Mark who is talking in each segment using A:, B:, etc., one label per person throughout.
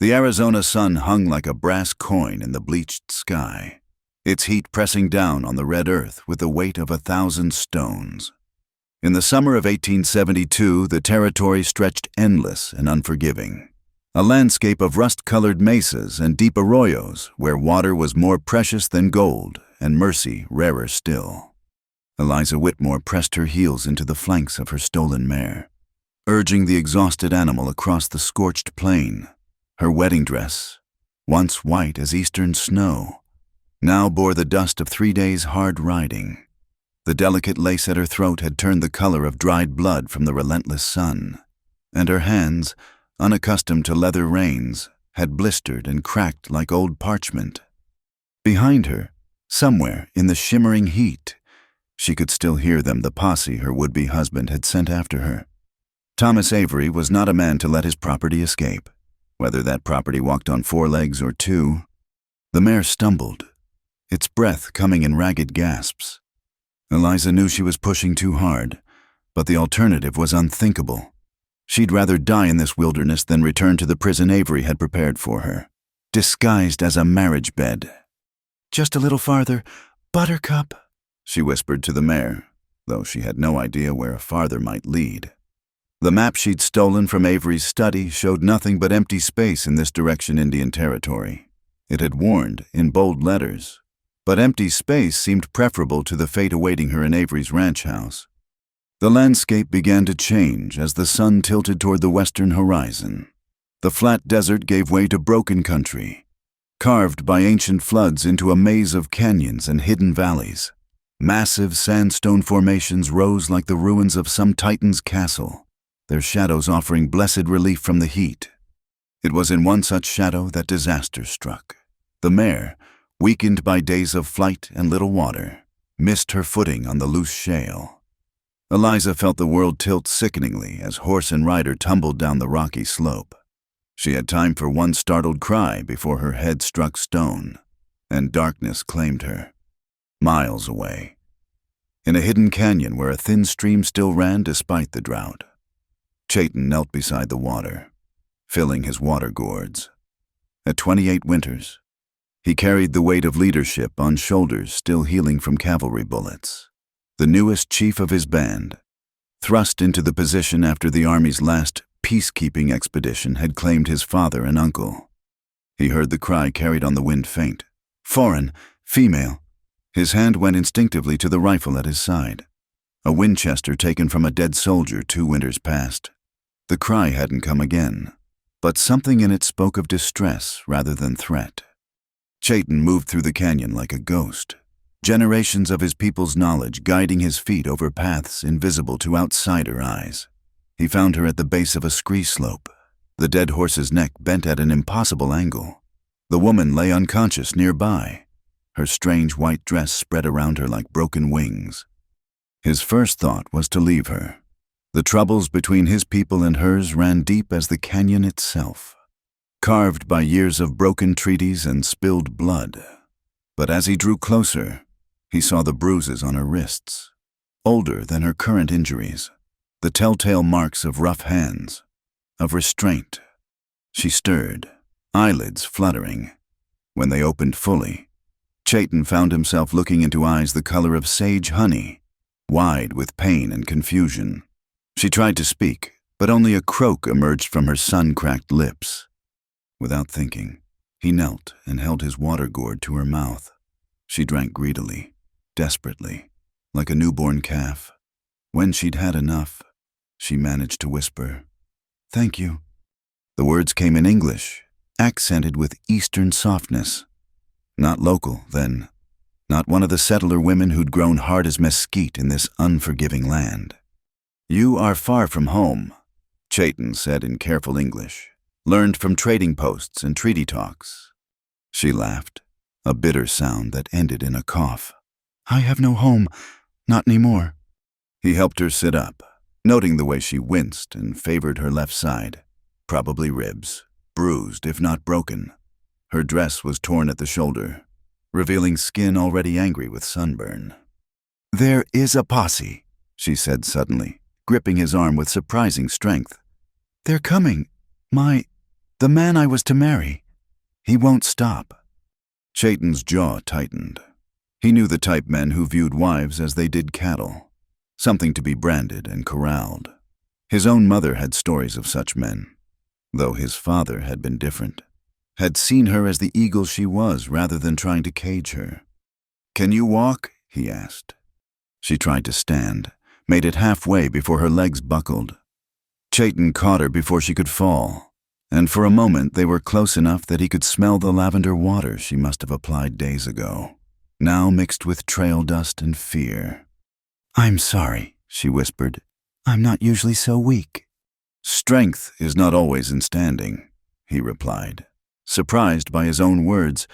A: The Arizona sun hung like a brass coin in the bleached sky, its heat pressing down on the red earth with the weight of 1,000 stones. In the summer of 1872, the territory stretched endless and unforgiving, a landscape of rust-colored mesas and deep arroyos where water was more precious than gold and mercy rarer still. Eliza Whitmore pressed her heels into the flanks of her stolen mare, urging the exhausted animal across the scorched plain. Her wedding dress, once white as eastern snow, now bore the dust of 3 days' hard riding. The delicate lace at her throat had turned the color of dried blood from the relentless sun, and her hands, unaccustomed to leather reins, had blistered and cracked like old parchment. Behind her, somewhere in the shimmering heat, she could still hear them, the posse her would-be husband had sent after her. Thomas Avery was not a man to let his property escape, whether that property walked on 4 legs or 2. The mare stumbled, its breath coming in ragged gasps. Eliza knew she was pushing too hard, but the alternative was unthinkable. She'd rather die in this wilderness than return to the prison Avery had prepared for her, disguised as a marriage bed. "Just a little farther, Buttercup," she whispered to the mare, though she had no idea where a farther might lead. The map she'd stolen from Avery's study showed nothing but empty space in this direction Indian Territory. It had warned, in bold letters, but empty space seemed preferable to the fate awaiting her in Avery's ranch house. The landscape began to change as the sun tilted toward the western horizon. The flat desert gave way to broken country, carved by ancient floods into a maze of canyons and hidden valleys. Massive sandstone formations rose like the ruins of some titan's castle, their shadows offering blessed relief from the heat. It was in one such shadow that disaster struck. The mare, weakened by days of flight and little water, missed her footing on the loose shale. Eliza felt the world tilt sickeningly as horse and rider tumbled down the rocky slope. She had time for one startled cry before her head struck stone, and darkness claimed her. Miles away, in a hidden canyon where a thin stream still ran despite the drought, Chayton knelt beside the water, filling his water gourds. At 28 winters, he carried the weight of leadership on shoulders still healing from cavalry bullets. The newest chief of his band, thrust into the position after the Army's last peacekeeping expedition had claimed his father and uncle. He heard the cry carried on the wind faint. "Foreign, female." His hand went instinctively to the rifle at his side, a Winchester taken from a dead soldier 2 winters past. The cry hadn't come again, but something in it spoke of distress rather than threat. Chayton moved through the canyon like a ghost, generations of his people's knowledge guiding his feet over paths invisible to outsider eyes. He found her at the base of a scree slope, the dead horse's neck bent at an impossible angle. The woman lay unconscious nearby, her strange white dress spread around her like broken wings. His first thought was to leave her. The troubles between his people and hers ran deep as the canyon itself, carved by years of broken treaties and spilled blood. But as he drew closer, he saw the bruises on her wrists, older than her current injuries, the telltale marks of rough hands, of restraint. She stirred, eyelids fluttering. When they opened fully, Chayton found himself looking into eyes the color of sage honey, wide with pain and confusion. She tried to speak, but only a croak emerged from her sun-cracked lips. Without thinking, he knelt and held his water gourd to her mouth. She drank greedily, desperately, like a newborn calf. When she'd had enough, she managed to whisper, "Thank you." The words came in English, accented with Eastern softness. Not local, then. Not one of the settler women who'd grown hard as mesquite in this unforgiving land. "You are far from home," Chayton said in careful English, learned from trading posts and treaty talks. She laughed, a bitter sound that ended in a cough. "I have no home, not anymore." He helped her sit up, noting the way she winced and favored her left side, probably ribs, bruised if not broken. Her dress was torn at the shoulder, revealing skin already angry with sunburn. "There is a posse," she said suddenly, gripping his arm with surprising strength. "They're coming. The The man I was to marry. He won't stop." Chayton's jaw tightened. He knew the type men who viewed wives as they did cattle, something to be branded and corralled. His own mother had stories of such men, though his father had been different, had seen her as the eagle she was rather than trying to cage her. "Can you walk?" he asked. She tried to stand, made it halfway before her legs buckled. Chayton caught her before she could fall, and for a moment they were close enough that he could smell the lavender water she must have applied days ago, now mixed with trail dust and fear. "I'm sorry," she whispered. "I'm not usually so weak." "Strength is not always in standing," he replied, surprised by his own words.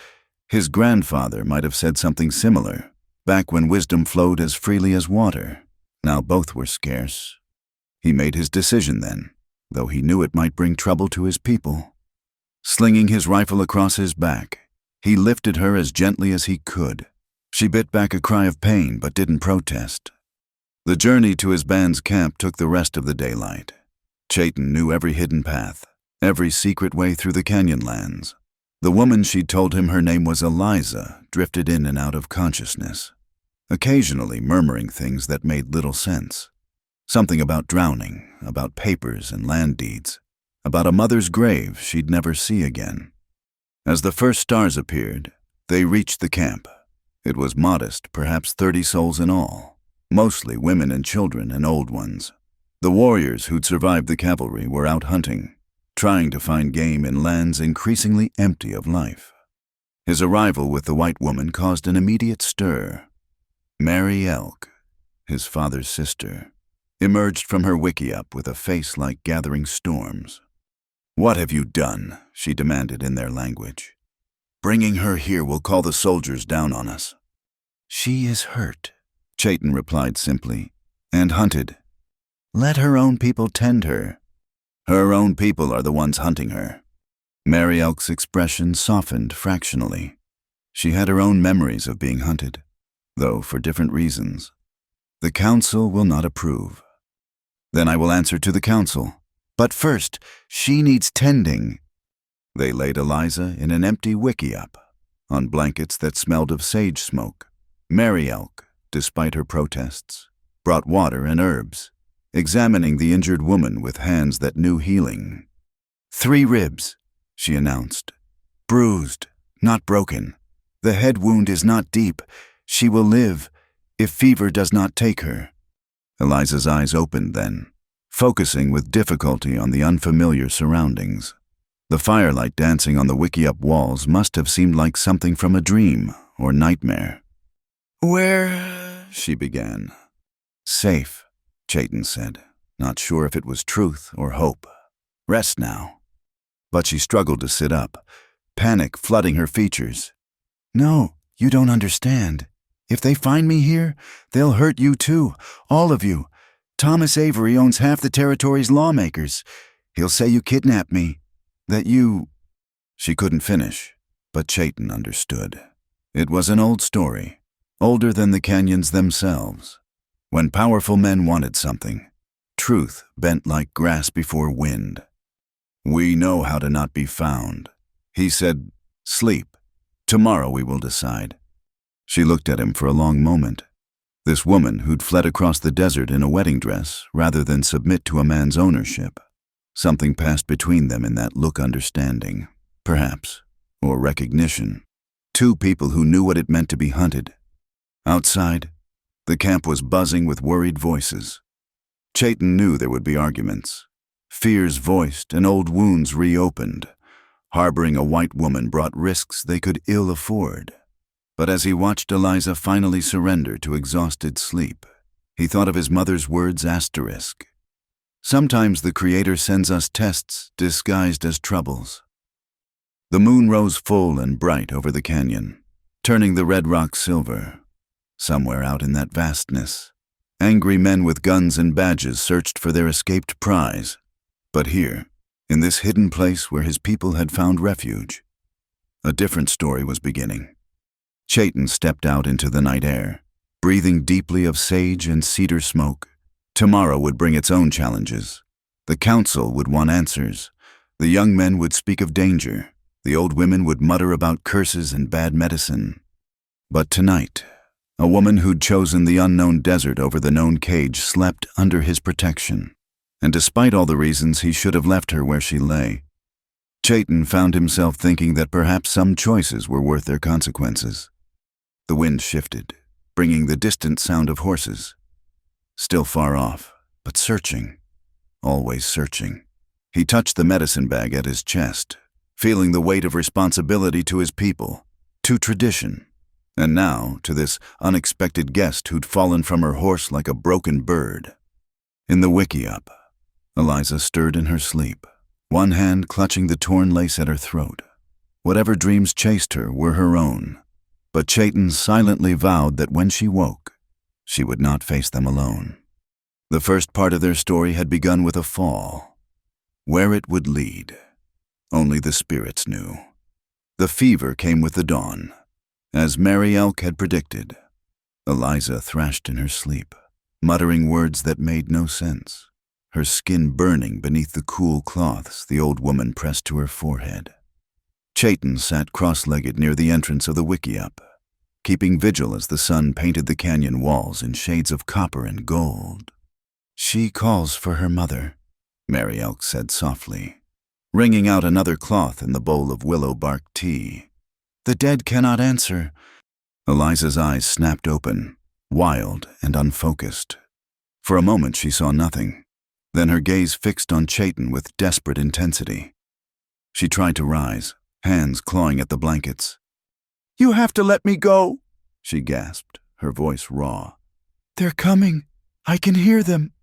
A: His grandfather might have said something similar, back when wisdom flowed as freely as water. Now both were scarce. He made his decision then, though he knew it might bring trouble to his people. Slinging his rifle across his back, he lifted her as gently as he could. She bit back a cry of pain but didn't protest. The journey to his band's camp took the rest of the daylight. Chayton knew every hidden path, every secret way through the canyonlands. The woman she'd told him her name was Eliza drifted in and out of consciousness, occasionally murmuring things that made little sense. Something about drowning, about papers and land deeds, about a mother's grave she'd never see again. As the first stars appeared, they reached the camp. It was modest, perhaps 30 souls in all, mostly women and children and old ones. The warriors who'd survived the cavalry were out hunting, trying to find game in lands increasingly empty of life. His arrival with the white woman caused an immediate stir. Mary Elk, his father's sister, emerged from her wickiup with a face like gathering storms. "What have you done?" she demanded in their language. "Bringing her here will call the soldiers down on us." "She is hurt," Chayton replied simply, "and hunted. Let her own people tend her." "Her own people are the ones hunting her." Mary Elk's expression softened fractionally. She had her own memories of being hunted, though for different reasons. "The council will not approve." "Then I will answer to the council. But first, she needs tending." They laid Eliza in an empty wickiup, on blankets that smelled of sage smoke. Mary Elk, despite her protests, brought water and herbs, examining the injured woman with hands that knew healing. 3 ribs, she announced. "Bruised, not broken. The head wound is not deep. She will live, if fever does not take her." Eliza's eyes opened then, focusing with difficulty on the unfamiliar surroundings. The firelight dancing on the wickiup walls must have seemed like something from a dream or nightmare. "Where?" she began. "Safe," Chayton said, not sure if it was truth or hope. "Rest now." But she struggled to sit up, panic flooding her features. "No, you don't understand. If they find me here, they'll hurt you too, all of you. Thomas Avery owns half the territory's lawmakers. He'll say you kidnapped me, that you—" She couldn't finish, but Chayton understood. It was an old story, older than the canyons themselves. When powerful men wanted something, truth bent like grass before wind. "We know how to not be found." He said, "Sleep. Tomorrow we will decide." She looked at him for a long moment. This woman who'd fled across the desert in a wedding dress rather than submit to a man's ownership. Something passed between them in that look, understanding, perhaps, or recognition. 2 people who knew what it meant to be hunted. Outside, the camp was buzzing with worried voices. Chayton knew there would be arguments, fears voiced and old wounds reopened. Harboring a white woman brought risks they could ill afford. But as he watched Eliza finally surrender to exhausted sleep, he thought of his mother's words asterisk. Sometimes the Creator sends us tests disguised as troubles. The moon rose full and bright over the canyon, turning the red rock silver. Somewhere out in that vastness, angry men with guns and badges searched for their escaped prize. But here, in this hidden place where his people had found refuge, a different story was beginning. Chayton stepped out into the night air, breathing deeply of sage and cedar smoke. Tomorrow would bring its own challenges. The council would want answers, The young men would speak of danger. The old women would mutter about curses and bad medicine. But tonight, a woman who'd chosen the unknown desert over the known cage slept under his protection. And despite all the reasons he should have left her where she lay, Chayton found himself thinking that perhaps some choices were worth their consequences. The wind shifted, bringing the distant sound of horses. Still far off, but searching. Always searching. He touched the medicine bag at his chest, feeling the weight of responsibility to his people, to tradition, and now to this unexpected guest who'd fallen from her horse like a broken bird. In the wickiup, Eliza stirred in her sleep, one hand clutching the torn lace at her throat. Whatever dreams chased her were her own, but Chayton silently vowed that when she woke, she would not face them alone. The first part of their story had begun with a fall. Where it would lead, only the spirits knew. The fever came with the dawn. As Mary Elk had predicted, Eliza thrashed in her sleep, muttering words that made no sense, her skin burning beneath the cool cloths the old woman pressed to her forehead. Chayton sat cross-legged near the entrance of the wickiup, keeping vigil as the sun painted the canyon walls in shades of copper and gold. "She calls for her mother," Mary Elk said softly, wringing out another cloth in the bowl of willow bark tea. "The dead cannot answer." Eliza's eyes snapped open, wild and unfocused. For a moment she saw nothing, then her gaze fixed on Chayton with desperate intensity. She tried to rise, hands clawing at the blankets. "You have to let me go," she gasped, her voice raw. "They're coming. I can hear them."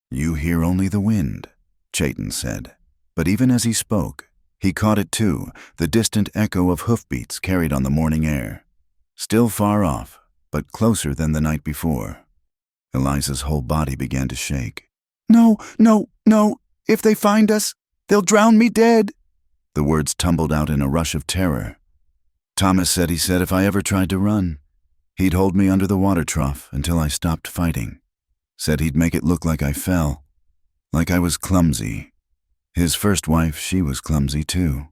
A: "You hear only the wind," Chayton said. But even as he spoke, he caught it too, the distant echo of hoofbeats carried on the morning air. Still far off, but closer than the night before. Eliza's whole body began to shake. "No, no, no. If they find us, they'll drown me dead." The words tumbled out in a rush of terror. "Thomas said if I ever tried to run, he'd hold me under the water trough until I stopped fighting. Said he'd make it look like I fell, like I was clumsy. His first wife, she was clumsy too."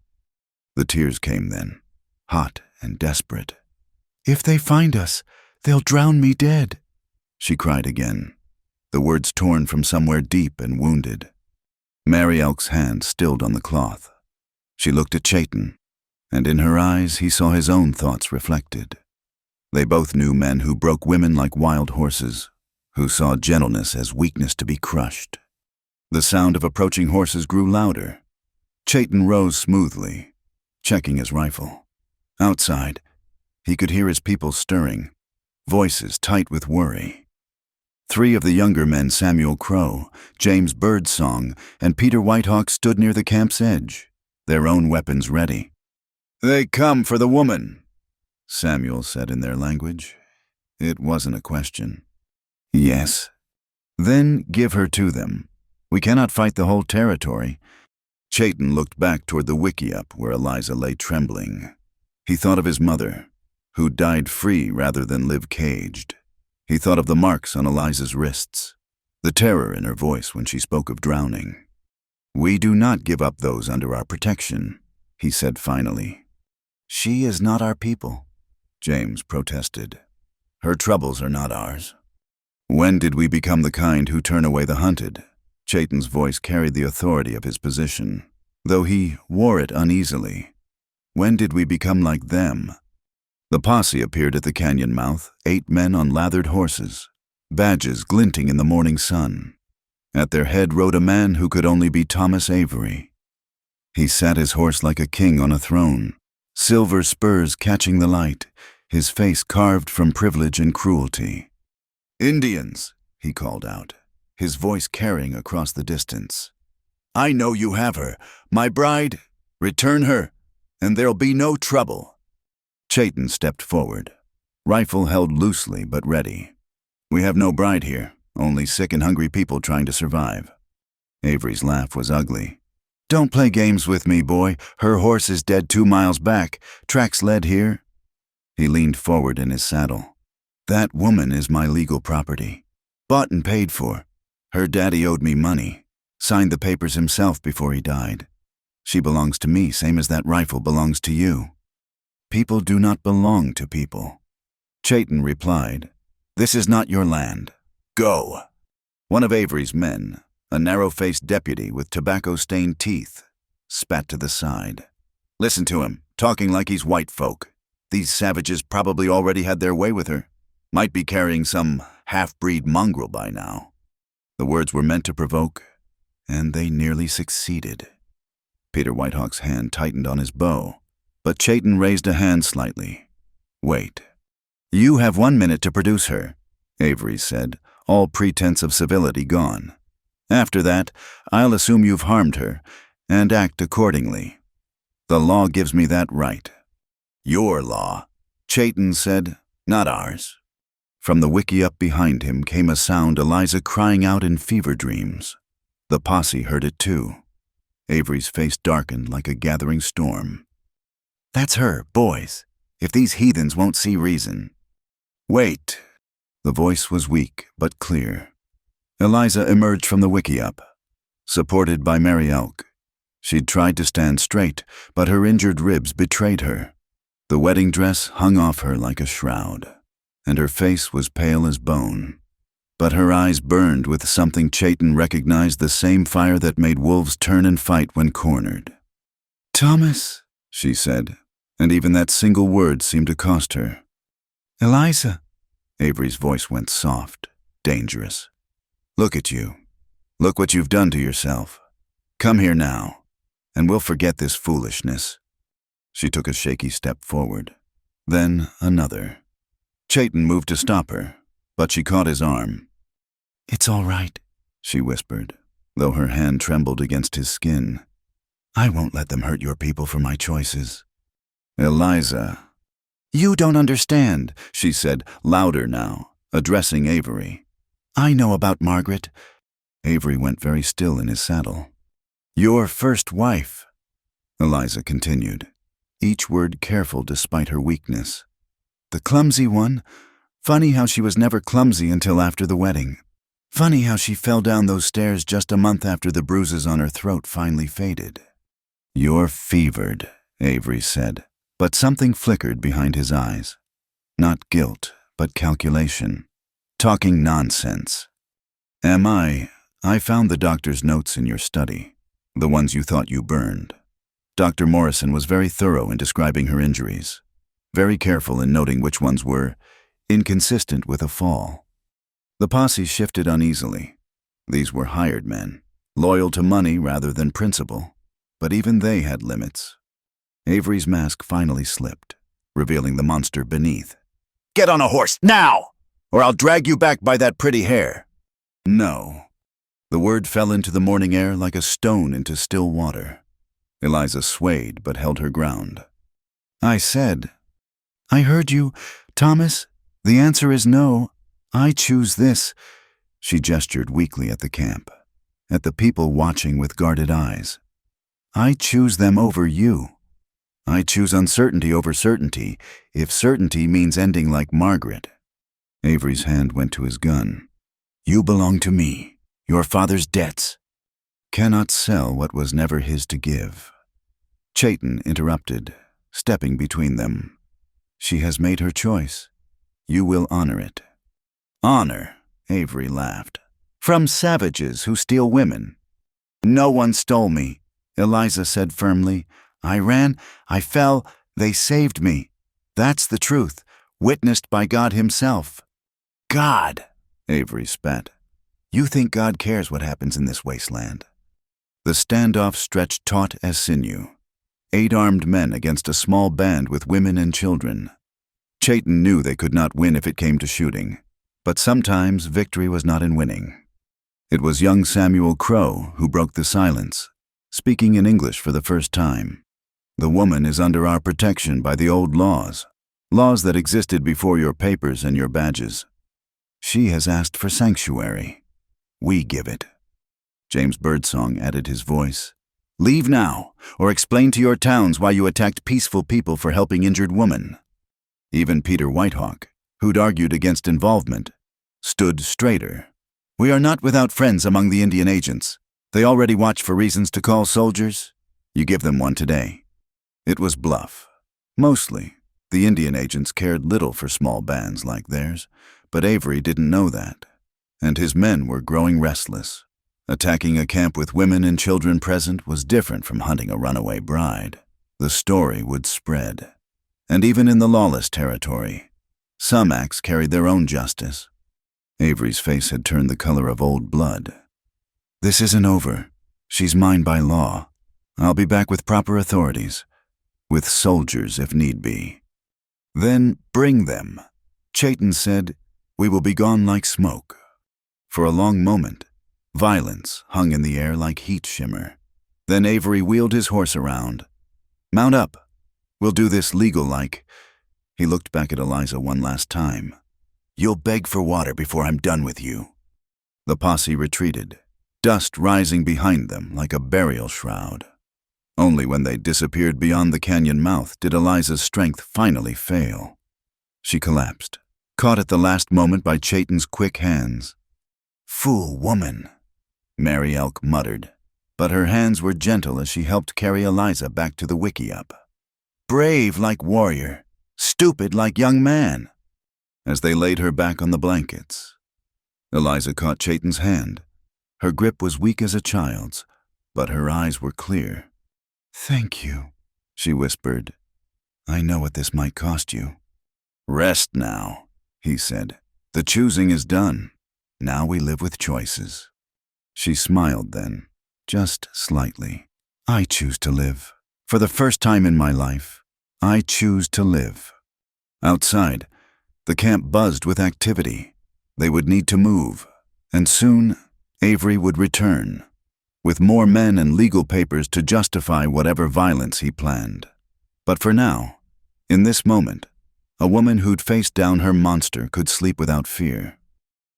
A: The tears came then, hot and desperate. "If they find us, they'll drown me dead," she cried again, the words torn from somewhere deep and wounded. Mary Elk's hand stilled on the cloth. She looked at Chayton, and in her eyes he saw his own thoughts reflected. They both knew men who broke women like wild horses, who saw gentleness as weakness to be crushed. The sound of approaching horses grew louder. Chayton rose smoothly, checking his rifle. Outside, he could hear his people stirring, voices tight with worry. 3 of the younger men, Samuel Crow, James Birdsong, and Peter Whitehawk, stood near the camp's edge, their own weapons ready. "They come for the woman," Samuel said in their language. It wasn't a question. "Yes." "Then give her to them. We cannot fight the whole territory." Chayton looked back toward the wickiup where Eliza lay trembling. He thought of his mother, who died free rather than live caged. He thought of the marks on Eliza's wrists, the terror in her voice when she spoke of drowning. "We do not give up those under our protection," he said finally. "She is not our people," James protested. "Her troubles are not ours." "When did we become the kind who turn away the hunted?" Chayton's voice carried the authority of his position, though he wore it uneasily. "When did we become like them?" The posse appeared at the canyon mouth, 8 men on lathered horses, badges glinting in the morning sun. At their head rode a man who could only be Thomas Avery. He sat his horse like a king on a throne, silver spurs catching the light, his face carved from privilege and cruelty. "Indians," he called out, his voice carrying across the distance. "I know you have her. My bride, return her, and there'll be no trouble." Chayton stepped forward, rifle held loosely but ready. "We have no bride here, only sick and hungry people trying to survive." Avery's laugh was ugly. "Don't play games with me, boy. Her horse is dead 2 miles back. Tracks led here." He leaned forward in his saddle. "That woman is my legal property. Bought and paid for. Her daddy owed me money. Signed the papers himself before he died. She belongs to me, same as that rifle belongs to you. People do not belong to people. Chayton replied, "This is not your land. Go." One of Avery's men, a narrow-faced deputy with tobacco-stained teeth, spat to the side. "Listen to him, talking like he's white folk. These savages probably already had their way with her. Might be carrying some half-breed mongrel by now." The words were meant to provoke, and they nearly succeeded. Peter Whitehawk's hand tightened on his bow, but Chayton raised a hand slightly. "Wait. You have 1 minute to produce her," Avery said, all pretense of civility gone. "After that, I'll assume you've harmed her, and act accordingly. The law gives me that right." "Your law," Chayton said, "not ours." From the wickiup behind him came a sound Eliza crying out in fever dreams. The posse heard it too. Avery's face darkened like a gathering storm. "That's her, boys, if these heathens won't see reason." "Wait." The voice was weak but clear. Eliza emerged from the wickiup, supported by Mary Elk. She'd tried to stand straight, but her injured ribs betrayed her. The wedding dress hung off her like a shroud, and her face was pale as bone. But her eyes burned with something Chayton recognized, the same fire that made wolves turn and fight when cornered. "Thomas," she said, and even that single word seemed to cost her. "Eliza." Avery's voice went soft, dangerous. "Look at you. Look what you've done to yourself. Come here now, and we'll forget this foolishness." She took a shaky step forward, then another. Chayton moved to stop her, but she caught his arm. "It's all right," she whispered, though her hand trembled against his skin. "I won't let them hurt your people for my choices." "Eliza." "You don't understand," she said, louder now, addressing Avery. "I know about Margaret." Avery went very still in his saddle. "Your first wife," Eliza continued, each word careful despite her weakness. "The clumsy one. Funny how she was never clumsy until after the wedding. Funny how she fell down those stairs just a month after the bruises on her throat finally faded." "You're fevered," Avery said, but something flickered behind his eyes. Not guilt, but calculation. Talking nonsense. "Am I? I found the doctor's notes in your study, the ones you thought you burned. Dr. Morrison was very thorough in describing her injuries, very careful in noting which ones were inconsistent with a fall." The posse shifted uneasily. These were hired men, loyal to money rather than principle, but even they had limits. Avery's mask finally slipped, revealing the monster beneath. "Get on a horse, now, or I'll drag you back by that pretty hair." "No." The word fell into the morning air like a stone into still water. Eliza swayed but held her ground. "I said, I heard you, Thomas. The answer is no. I choose this." She gestured weakly at the camp, at the people watching with guarded eyes. "I choose them over you. I choose uncertainty over certainty, if certainty means ending like Margaret." Avery's hand went to his gun. "You belong to me, your father's debts." "Cannot sell what was never his to give." Chayton interrupted, stepping between them. "She has made her choice. You will honor it." "Honor," Avery laughed. "From savages who steal women." "No one stole me," Eliza said firmly. "I ran, I fell, they saved me. That's the truth, witnessed by God himself." "God," Avery spat. "You think God cares what happens in this wasteland?" The standoff stretched taut as sinew. 8 armed men against a small band with women and children. Chayton knew they could not win if it came to shooting, but sometimes victory was not in winning. It was young Samuel Crow who broke the silence, speaking in English for the first time. "The woman is under our protection by the old laws, laws that existed before your papers and your badges. She has asked for sanctuary. We give it." James Birdsong added his voice. "Leave now, or explain to your towns why you attacked peaceful people for helping injured women." Even Peter Whitehawk, who'd argued against involvement, stood straighter. "We are not without friends among the Indian agents. They already watch for reasons to call soldiers. You give them one today." It was bluff. Mostly, the Indian agents cared little for small bands like theirs, but Avery didn't know that, and his men were growing restless. Attacking a camp with women and children present was different from hunting a runaway bride. The story would spread. And even in the lawless territory, some acts carried their own justice. Avery's face had turned the color of old blood. "This isn't over. She's mine by law. I'll be back with proper authorities, with soldiers if need be." "Then bring them," Chayton said. "We will be gone like smoke." For a long moment, violence hung in the air like heat shimmer. Then Avery wheeled his horse around. "Mount up. We'll do this legal-like." He looked back at Eliza one last time. "You'll beg for water before I'm done with you." The posse retreated, dust rising behind them like a burial shroud. Only when they disappeared beyond the canyon mouth did Eliza's strength finally fail. She collapsed, caught at the last moment by Chayton's quick hands. "Fool woman," Mary Elk muttered, but her hands were gentle as she helped carry Eliza back to the wickiup. "Brave like warrior, stupid like young man." As they laid her back on the blankets, Eliza caught Chayton's hand. Her grip was weak as a child's, but her eyes were clear. "Thank you," she whispered. "I know what this might cost you." "Rest now," he said. "The choosing is done. Now we live with choices." She smiled then, just slightly. "I choose to live. For the first time in my life, I choose to live." Outside, the camp buzzed with activity. They would need to move, and soon Avery would return, with more men and legal papers to justify whatever violence he planned. But for now, in this moment, a woman who'd faced down her monster could sleep without fear.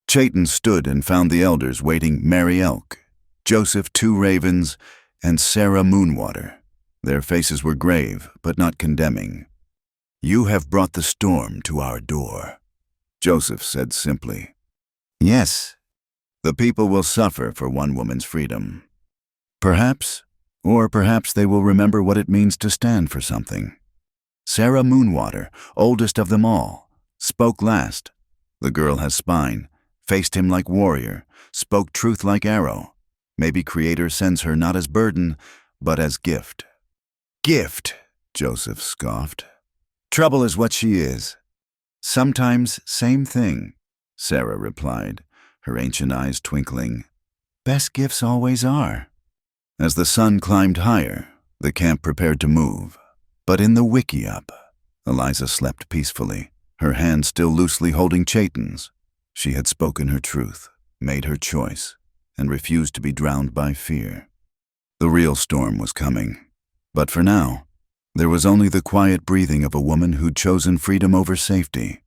A: Chayton stood and found the elders waiting: Mary Elk, Joseph Two Ravens, and Sarah Moonwater. Their faces were grave, but not condemning. "You have brought the storm to our door," Joseph said simply. "Yes, the people will suffer for one woman's freedom. Perhaps, or perhaps they will remember what it means to stand for something." Sarah Moonwater, oldest of them all, spoke last. The girl has spine, faced him like warrior, spoke truth like arrow. Maybe Creator sends her not as burden, but as gift. "Gift," Joseph scoffed. "Trouble is what she is." "Sometimes same thing," Sarah replied, her ancient eyes twinkling. "Best gifts always are." As the sun climbed higher, the camp prepared to move. But in the wickiup, Eliza slept peacefully, her hand still loosely holding Chayton's. She had spoken her truth, made her choice, and refused to be drowned by fear. The real storm was coming, but for now, there was only the quiet breathing of a woman who'd chosen freedom over safety,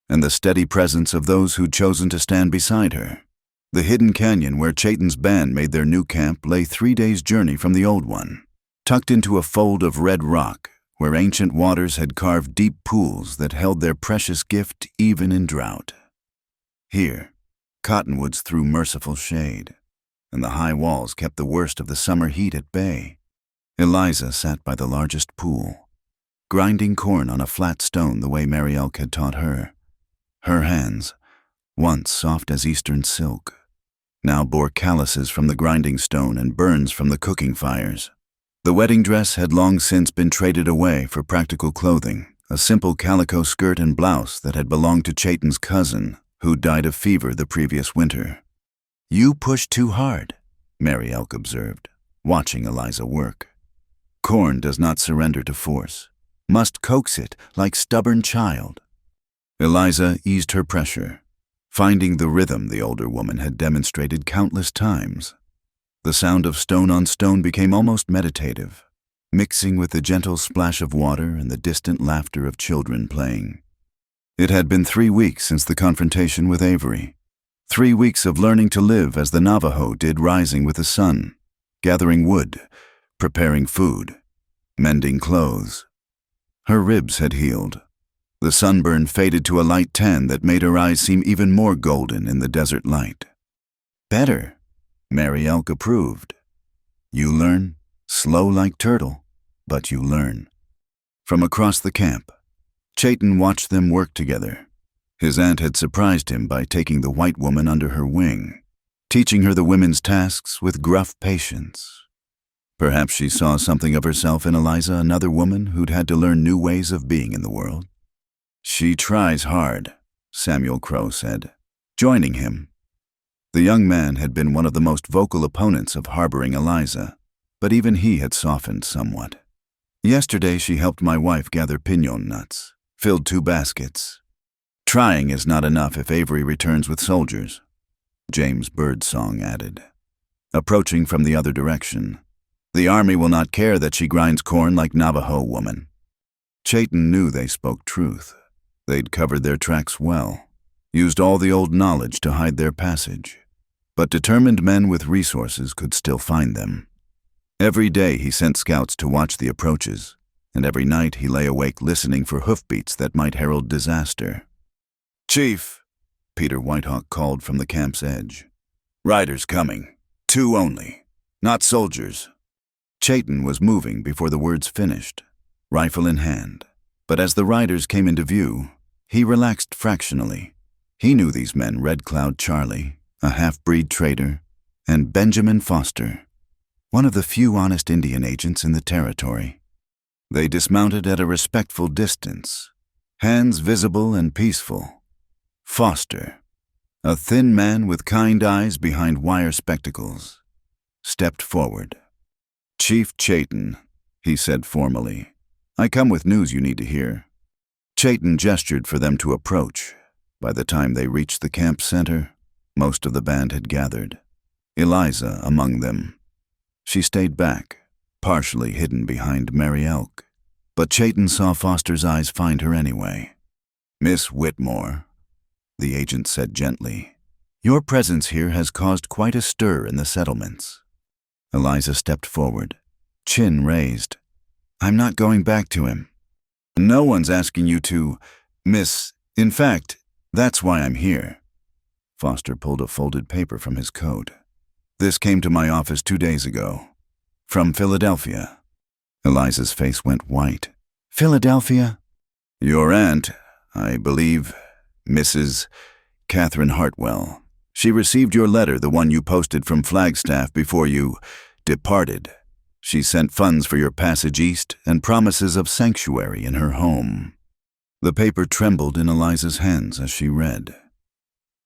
A: and the steady presence of those who'd chosen to stand beside her. The hidden canyon where Chayton's band made their new camp lay 3 days' journey from the old one, tucked into a fold of red rock where ancient waters had carved deep pools that held their precious gift even in drought. Here, cottonwoods threw merciful shade, and the high walls kept the worst of the summer heat at bay. Eliza sat by the largest pool, grinding corn on a flat stone the way Mary Elk had taught her. Her hands, once soft as eastern silk, now bore calluses from the grinding stone and burns from the cooking fires. The wedding dress had long since been traded away for practical clothing, a simple calico skirt and blouse that had belonged to Chayton's cousin, who died of fever the previous winter. "You push too hard," Mary Elk observed, watching Eliza work. "Corn does not surrender to force, must coax it like stubborn child." Eliza eased her pressure, finding the rhythm the older woman had demonstrated countless times. The sound of stone on stone became almost meditative, mixing with the gentle splash of water and the distant laughter of children playing. It had been 3 weeks since the confrontation with Avery. 3 weeks of learning to live as the Navajo did, rising with the sun, gathering wood, preparing food, mending clothes. Her ribs had healed. The sunburn faded to a light tan that made her eyes seem even more golden in the desert light. "Better," Mary Elk approved. "You learn, Slow like turtle, but you learn. From across the camp, Chayton watched them work together. His aunt had surprised him by taking the white woman under her wing, teaching her the women's tasks with gruff patience. Perhaps she saw something of herself in Eliza, another woman who'd had to learn new ways of being in the world. "She tries hard," Samuel Crow said, joining him. The young man had been one of the most vocal opponents of harboring Eliza, but even he had softened somewhat. "Yesterday she helped my wife gather piñon nuts, filled 2 baskets. Trying is not enough if Avery returns with soldiers," James Birdsong added. Approaching from the other direction, "The army will not care that she grinds corn like Navajo woman." Chayton knew they spoke truth. They'd covered their tracks well, used all the old knowledge to hide their passage, but determined men with resources could still find them. Every day he sent scouts to watch the approaches, and every night he lay awake listening for hoofbeats that might herald disaster. "Chief," Peter Whitehawk called from the camp's edge. "Riders coming. 2 only. Not soldiers." Chayton was moving before the words finished, rifle in hand. But as the riders came into view, he relaxed fractionally. He knew these men: Red Cloud Charlie, a half-breed trader, and Benjamin Foster, one of the few honest Indian agents in the territory. They dismounted at a respectful distance, hands visible and peaceful. Foster, a thin man with kind eyes behind wire spectacles, stepped forward. "Chief Chayton," he said formally, "I come with news you need to hear." Chayton gestured for them to approach. By the time they reached the camp center, most of the band had gathered, Eliza among them. She stayed back, partially hidden behind Mary Elk, but Chayton saw Foster's eyes find her anyway. "Miss Whitmore," the agent said gently, "your presence here has caused quite a stir in the settlements." Eliza stepped forward, chin raised. "I'm not going back to him." "No one's asking you to, Miss. In fact, that's why I'm here." Foster pulled a folded paper from his coat. "This came to my office 2 days ago. From Philadelphia." Eliza's face went white. "Philadelphia?" "Your aunt, I believe, Mrs. Catherine Hartwell. She received your letter, the one you posted from Flagstaff before you departed. She sent funds for your passage east and promises of sanctuary in her home." The paper trembled in Eliza's hands as she read.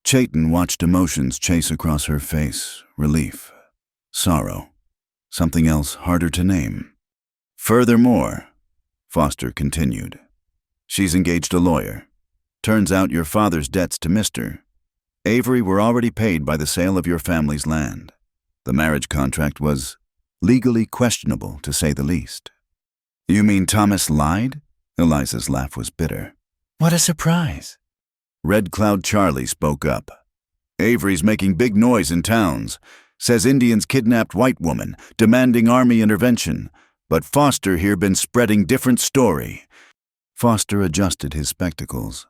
A: Chayton watched emotions chase across her face: relief, sorrow, something else harder to name. "Furthermore," Foster continued, "she's engaged a lawyer. Turns out your father's debts to Mr. Avery were already paid by the sale of your family's land. The marriage contract was legally questionable, to say the least." "You mean Thomas lied?" Eliza's laugh was bitter. "What a surprise." Red Cloud Charlie spoke up. "Avery's making big noise in towns. Says Indians kidnapped white woman, demanding army intervention. But Foster here been spreading different story." Foster adjusted his spectacles.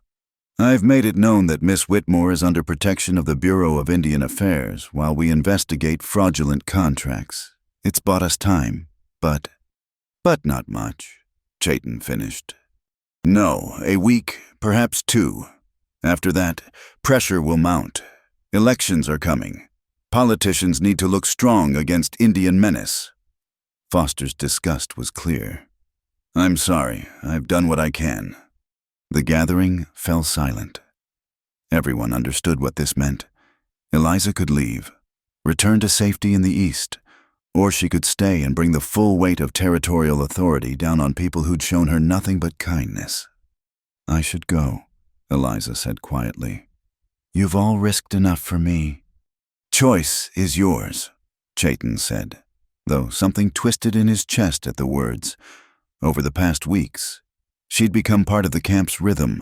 A: "I've made it known that Miss Whitmore is under protection of the Bureau of Indian Affairs while we investigate fraudulent contracts. It's bought us time, but not much," Chayton finished. "No, a week, perhaps 2. After that, pressure will mount. Elections are coming. Politicians need to look strong against Indian menace." Foster's disgust was clear. "I'm sorry, I've done what I can." The gathering fell silent. Everyone understood what this meant. Eliza could leave, return to safety in the east, or she could stay and bring the full weight of territorial authority down on people who'd shown her nothing but kindness. "I should go," Eliza said quietly. "You've all risked enough for me." "Choice is yours," Chayton said, though something twisted in his chest at the words. Over the past weeks, she'd become part of the camp's rhythm,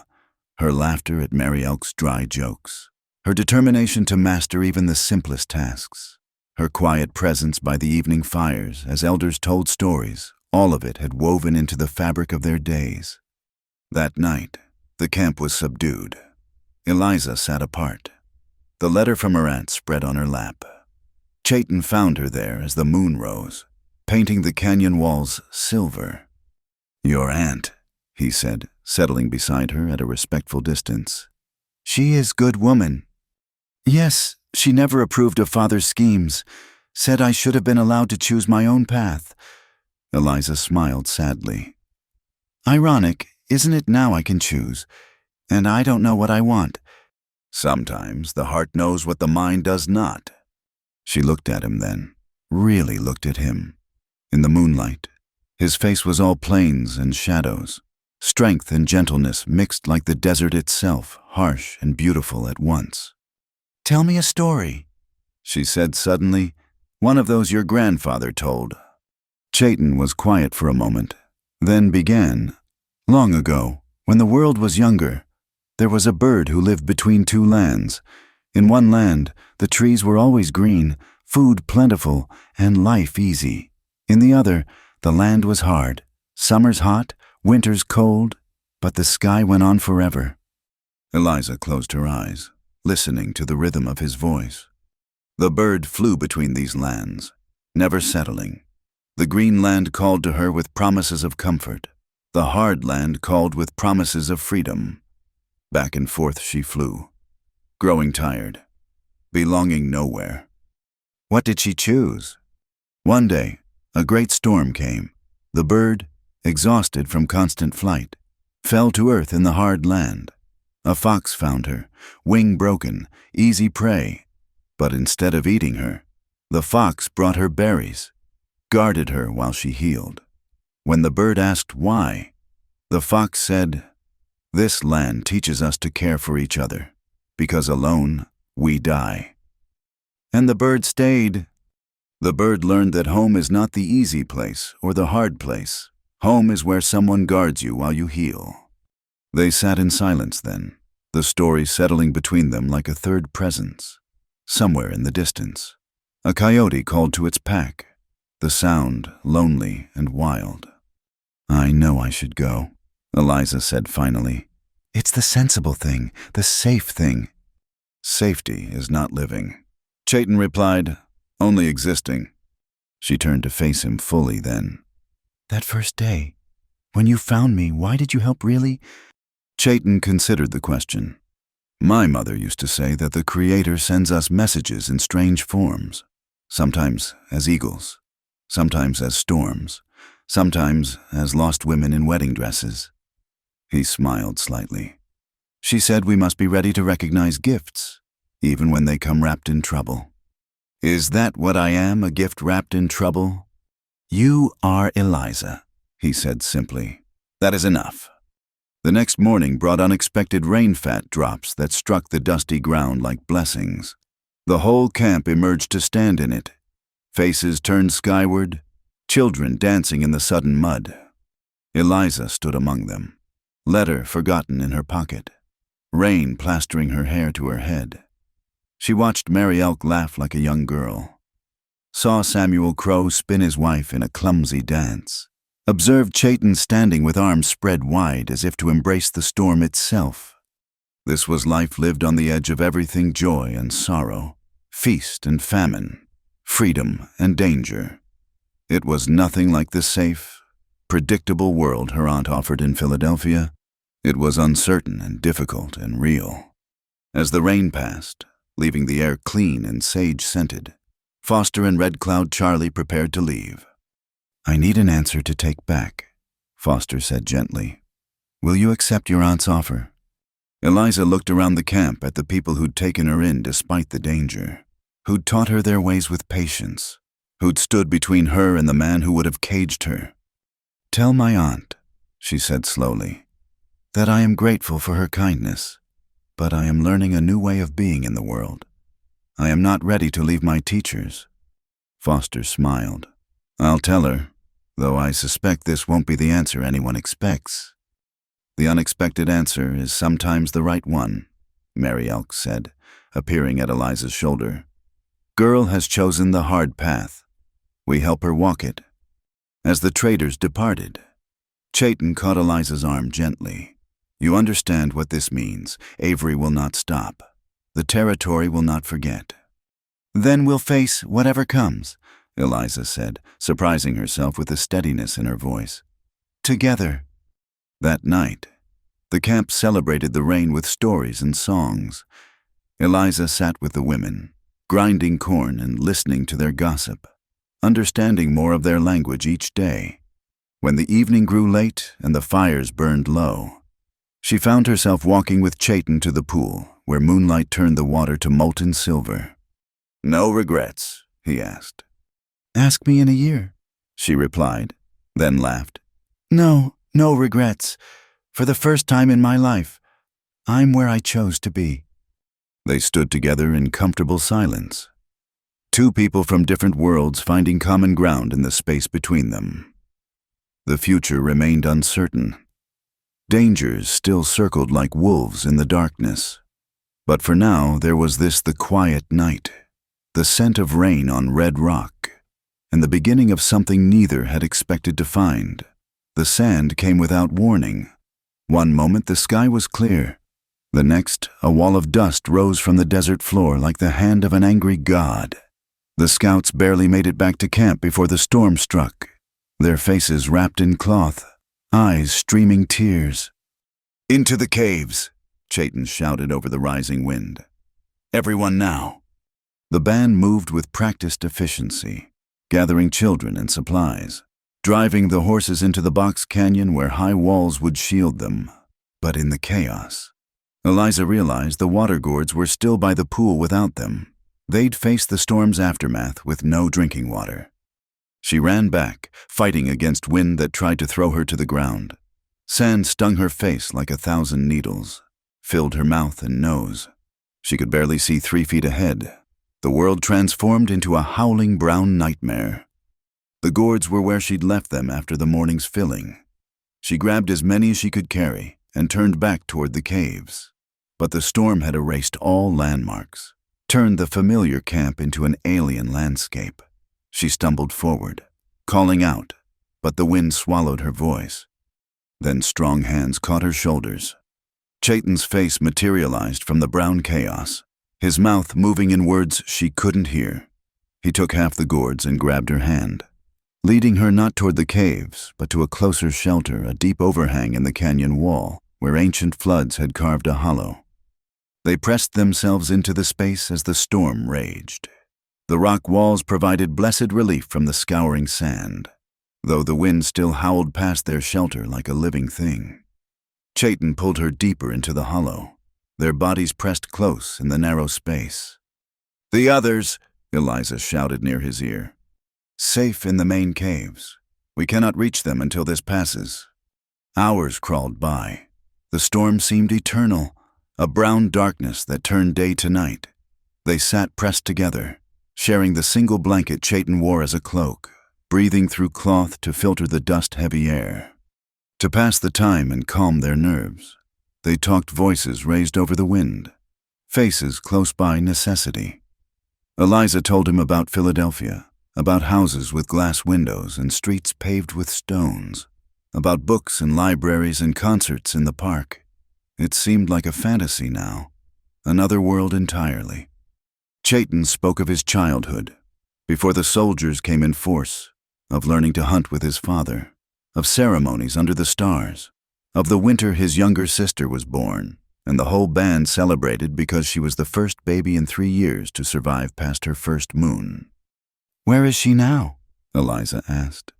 A: her laughter at Mary Elk's dry jokes, her determination to master even the simplest tasks, her quiet presence by the evening fires as elders told stories. All of it had woven into the fabric of their days. That night, the camp was subdued. Eliza sat apart. The letter from her aunt spread on her lap. Chayton found her there as the moon rose, painting the canyon walls silver. "Your aunt," he said, settling beside her at a respectful distance. "She is good woman." "Yes, she never approved of father's schemes, said I should have been allowed to choose my own path." Eliza smiled sadly. "Ironic, isn't it now I can choose? And I don't know what I want." "Sometimes the heart knows what the mind does not." She looked at him then, really looked at him. In the moonlight, his face was all plains and shadows, strength and gentleness mixed like the desert itself, harsh and beautiful at once. "Tell me a story," she said suddenly, "one of those your grandfather told." Chayton was quiet for a moment, then began. "Long ago, when the world was younger, there was a bird who lived between two lands. In one land, the trees were always green, food plentiful, and life easy. In the other, the land was hard, summers hot, winters cold, but the sky went on forever." Eliza closed her eyes, listening to the rhythm of his voice. The bird flew between these lands, never settling. The green land called to her with promises of comfort. The hard land called with promises of freedom. Back and forth she flew, growing tired, belonging nowhere. What did she choose? One day, a great storm came. The bird, exhausted from constant flight, fell to earth in the hard land. A fox found her, wing broken, easy prey. But instead of eating her, the fox brought her berries, guarded her while she healed. When the bird asked why, the fox said, "This land teaches us to care for each other, because alone we die." And the bird stayed. The bird learned that home is not the easy place or the hard place. Home is where someone guards you while you heal. They sat in silence then, the story settling between them like a third presence. Somewhere in the distance, a coyote called to its pack, the sound lonely and wild. "I know I should go," Eliza said finally. "It's the sensible thing, the safe thing." "Safety is not living," Chayton replied, "only existing." She turned to face him fully then. "That first day, when you found me, why did you help really?" Chayton considered the question. "My mother used to say that the Creator sends us messages in strange forms, sometimes as eagles, sometimes as storms, sometimes as lost women in wedding dresses." He smiled slightly. "She said we must be ready to recognize gifts, even when they come wrapped in trouble." "Is that what I am, a gift wrapped in trouble?" "You are Eliza," he said simply. "That is enough." The next morning brought unexpected rain-fat drops that struck the dusty ground like blessings. The whole camp emerged to stand in it, faces turned skyward, children dancing in the sudden mud. Eliza stood among them, letter forgotten in her pocket, rain plastering her hair to her head. She watched Mary Elk laugh like a young girl, saw Samuel Crow spin his wife in a clumsy dance, observed Chayton standing with arms spread wide as if to embrace the storm itself. This was life lived on the edge of everything joy and sorrow, feast and famine, freedom and danger. It was nothing like the safe, predictable world her aunt offered in Philadelphia. It was uncertain and difficult and real. As the rain passed, leaving the air clean and sage-scented, Foster and Red Cloud Charlie prepared to leave. "I need an answer to take back," Foster said gently. "Will you accept your aunt's offer?" Eliza looked around the camp at the people who'd taken her in despite the danger, who'd taught her their ways with patience, who'd stood between her and the man who would have caged her. "Tell my aunt," she said slowly, "that I am grateful for her kindness, but I am learning a new way of being in the world. I am not ready to leave my teachers." Foster smiled. "I'll tell her, though I suspect this won't be the answer anyone expects." "The unexpected answer is sometimes the right one," Mary Elk said, appearing at Eliza's shoulder. "Girl has chosen the hard path. We help her walk it." As the traders departed, Chayton caught Eliza's arm gently. "You understand what this means. Avery will not stop. The territory will not forget." "Then we'll face whatever comes. Eliza said, surprising herself with the steadiness in her voice. Together. That night, the camp celebrated the rain with stories and songs. Eliza sat with the women, grinding corn and listening to their gossip, understanding more of their language each day. When the evening grew late and the fires burned low, she found herself walking with Chayton to the pool, where moonlight turned the water to molten silver. "No regrets?" he asked. "Ask me in a year," she replied, then laughed. "No regrets. For the first time in my life, I'm where I chose to be." They stood together in comfortable silence. Two people from different worlds finding common ground in the space between them. The future remained uncertain. Dangers still circled like wolves in the darkness. But for now, there was the quiet night, the scent of rain on red rock, and the beginning of something neither had expected to find. The sand came without warning. One moment the sky was clear. The next, a wall of dust rose from the desert floor like the hand of an angry god. The scouts barely made it back to camp before the storm struck, their faces wrapped in cloth, eyes streaming tears. "Into the caves," Chayton shouted over the rising wind. "Everyone now." The band moved with practiced efficiency, gathering children and supplies, driving the horses into the box canyon where high walls would shield them. But in the chaos, Eliza realized the water gourds were still by the pool without them. They'd face the storm's aftermath with no drinking water. She ran back, fighting against wind that tried to throw her to the ground. Sand stung her face like 1,000 needles, filled her mouth and nose. She could barely see 3 feet ahead. The world transformed into a howling brown nightmare. The gourds were where she'd left them after the morning's filling. She grabbed as many as she could carry and turned back toward the caves. But the storm had erased all landmarks, turned the familiar camp into an alien landscape. She stumbled forward, calling out, but the wind swallowed her voice. Then strong hands caught her shoulders. Chayton's face materialized from the brown chaos, his mouth moving in words she couldn't hear. He took half the gourds and grabbed her hand, leading her not toward the caves, but to a closer shelter, a deep overhang in the canyon wall, where ancient floods had carved a hollow. They pressed themselves into the space as the storm raged. The rock walls provided blessed relief from the scouring sand, though the wind still howled past their shelter like a living thing. Chayton pulled her deeper into the hollow, their bodies pressed close in the narrow space. "The others," Eliza shouted near his ear. "Safe in the main caves. We cannot reach them until this passes." Hours crawled by. The storm seemed eternal, a brown darkness that turned day to night. They sat pressed together, sharing the single blanket Chayton wore as a cloak, breathing through cloth to filter the dust-heavy air. To pass the time and calm their nerves, they talked, voices raised over the wind, faces close by necessity. Eliza told him about Philadelphia, about houses with glass windows and streets paved with stones, about books and libraries and concerts in the park. It seemed like a fantasy now, another world entirely. Chayton spoke of his childhood, before the soldiers came in force, of learning to hunt with his father, of ceremonies under the stars, of the winter his younger sister was born, and the whole band celebrated because she was the first baby in 3 years to survive past her first moon. "Where is she now?" Eliza asked.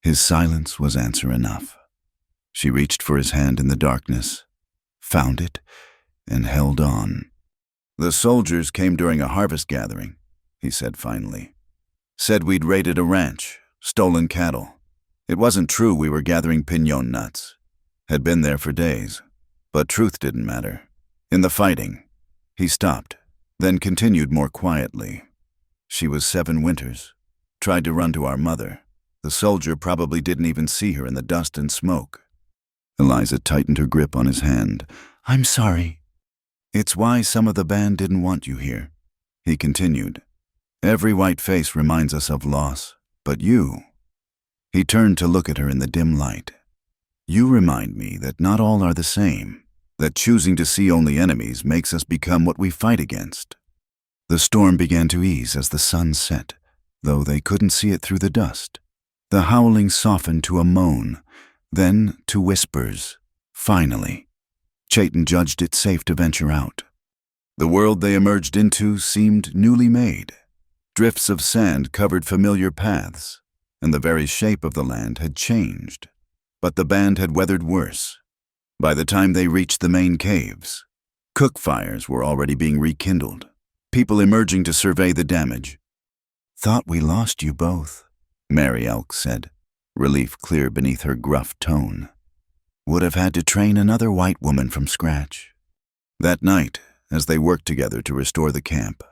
A: His silence was answer enough. She reached for his hand in the darkness, found it, and held on. "The soldiers came during a harvest gathering," he said finally. "Said we'd raided a ranch, stolen cattle. It wasn't true we were gathering piñon nuts. Had been there for days. But truth didn't matter. In the fighting." He stopped, then continued more quietly. "She was 7 winters. Tried to run to our mother. The soldier probably didn't even see her in the dust and smoke." Eliza tightened her grip on his hand. "I'm sorry." "It's why some of the band didn't want you here," he continued. "Every white face reminds us of loss, but you—" He turned to look at her in the dim light. "You remind me that not all are the same, that choosing to see only enemies makes us become what we fight against." The storm began to ease as the sun set, though they couldn't see it through the dust. The howling softened to a moan, then to whispers. Finally, Chayton judged it safe to venture out. The world they emerged into seemed newly made. Drifts of sand covered familiar paths, and the very shape of the land had changed. But the band had weathered worse. By the time they reached the main caves, cook fires were already being rekindled, people emerging to survey the damage. "Thought we lost you both," Mary Elk said, relief clear beneath her gruff tone. "Would have had to train another white woman from scratch." That night, as they worked together to restore the camp,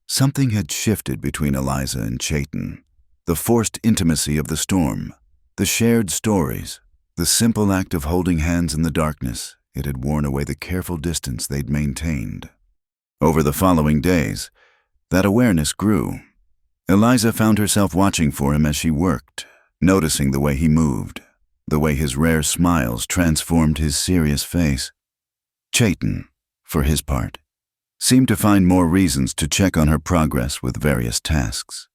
A: something had shifted between Eliza and Chayton. The forced intimacy of the storm, the shared stories, the simple act of holding hands in the darkness, it had worn away the careful distance they'd maintained. Over the following days, that awareness grew. Eliza found herself watching for him as she worked, noticing the way he moved, the way his rare smiles transformed his serious face. Chayton, for his part, seemed to find more reasons to check on her progress with various tasks,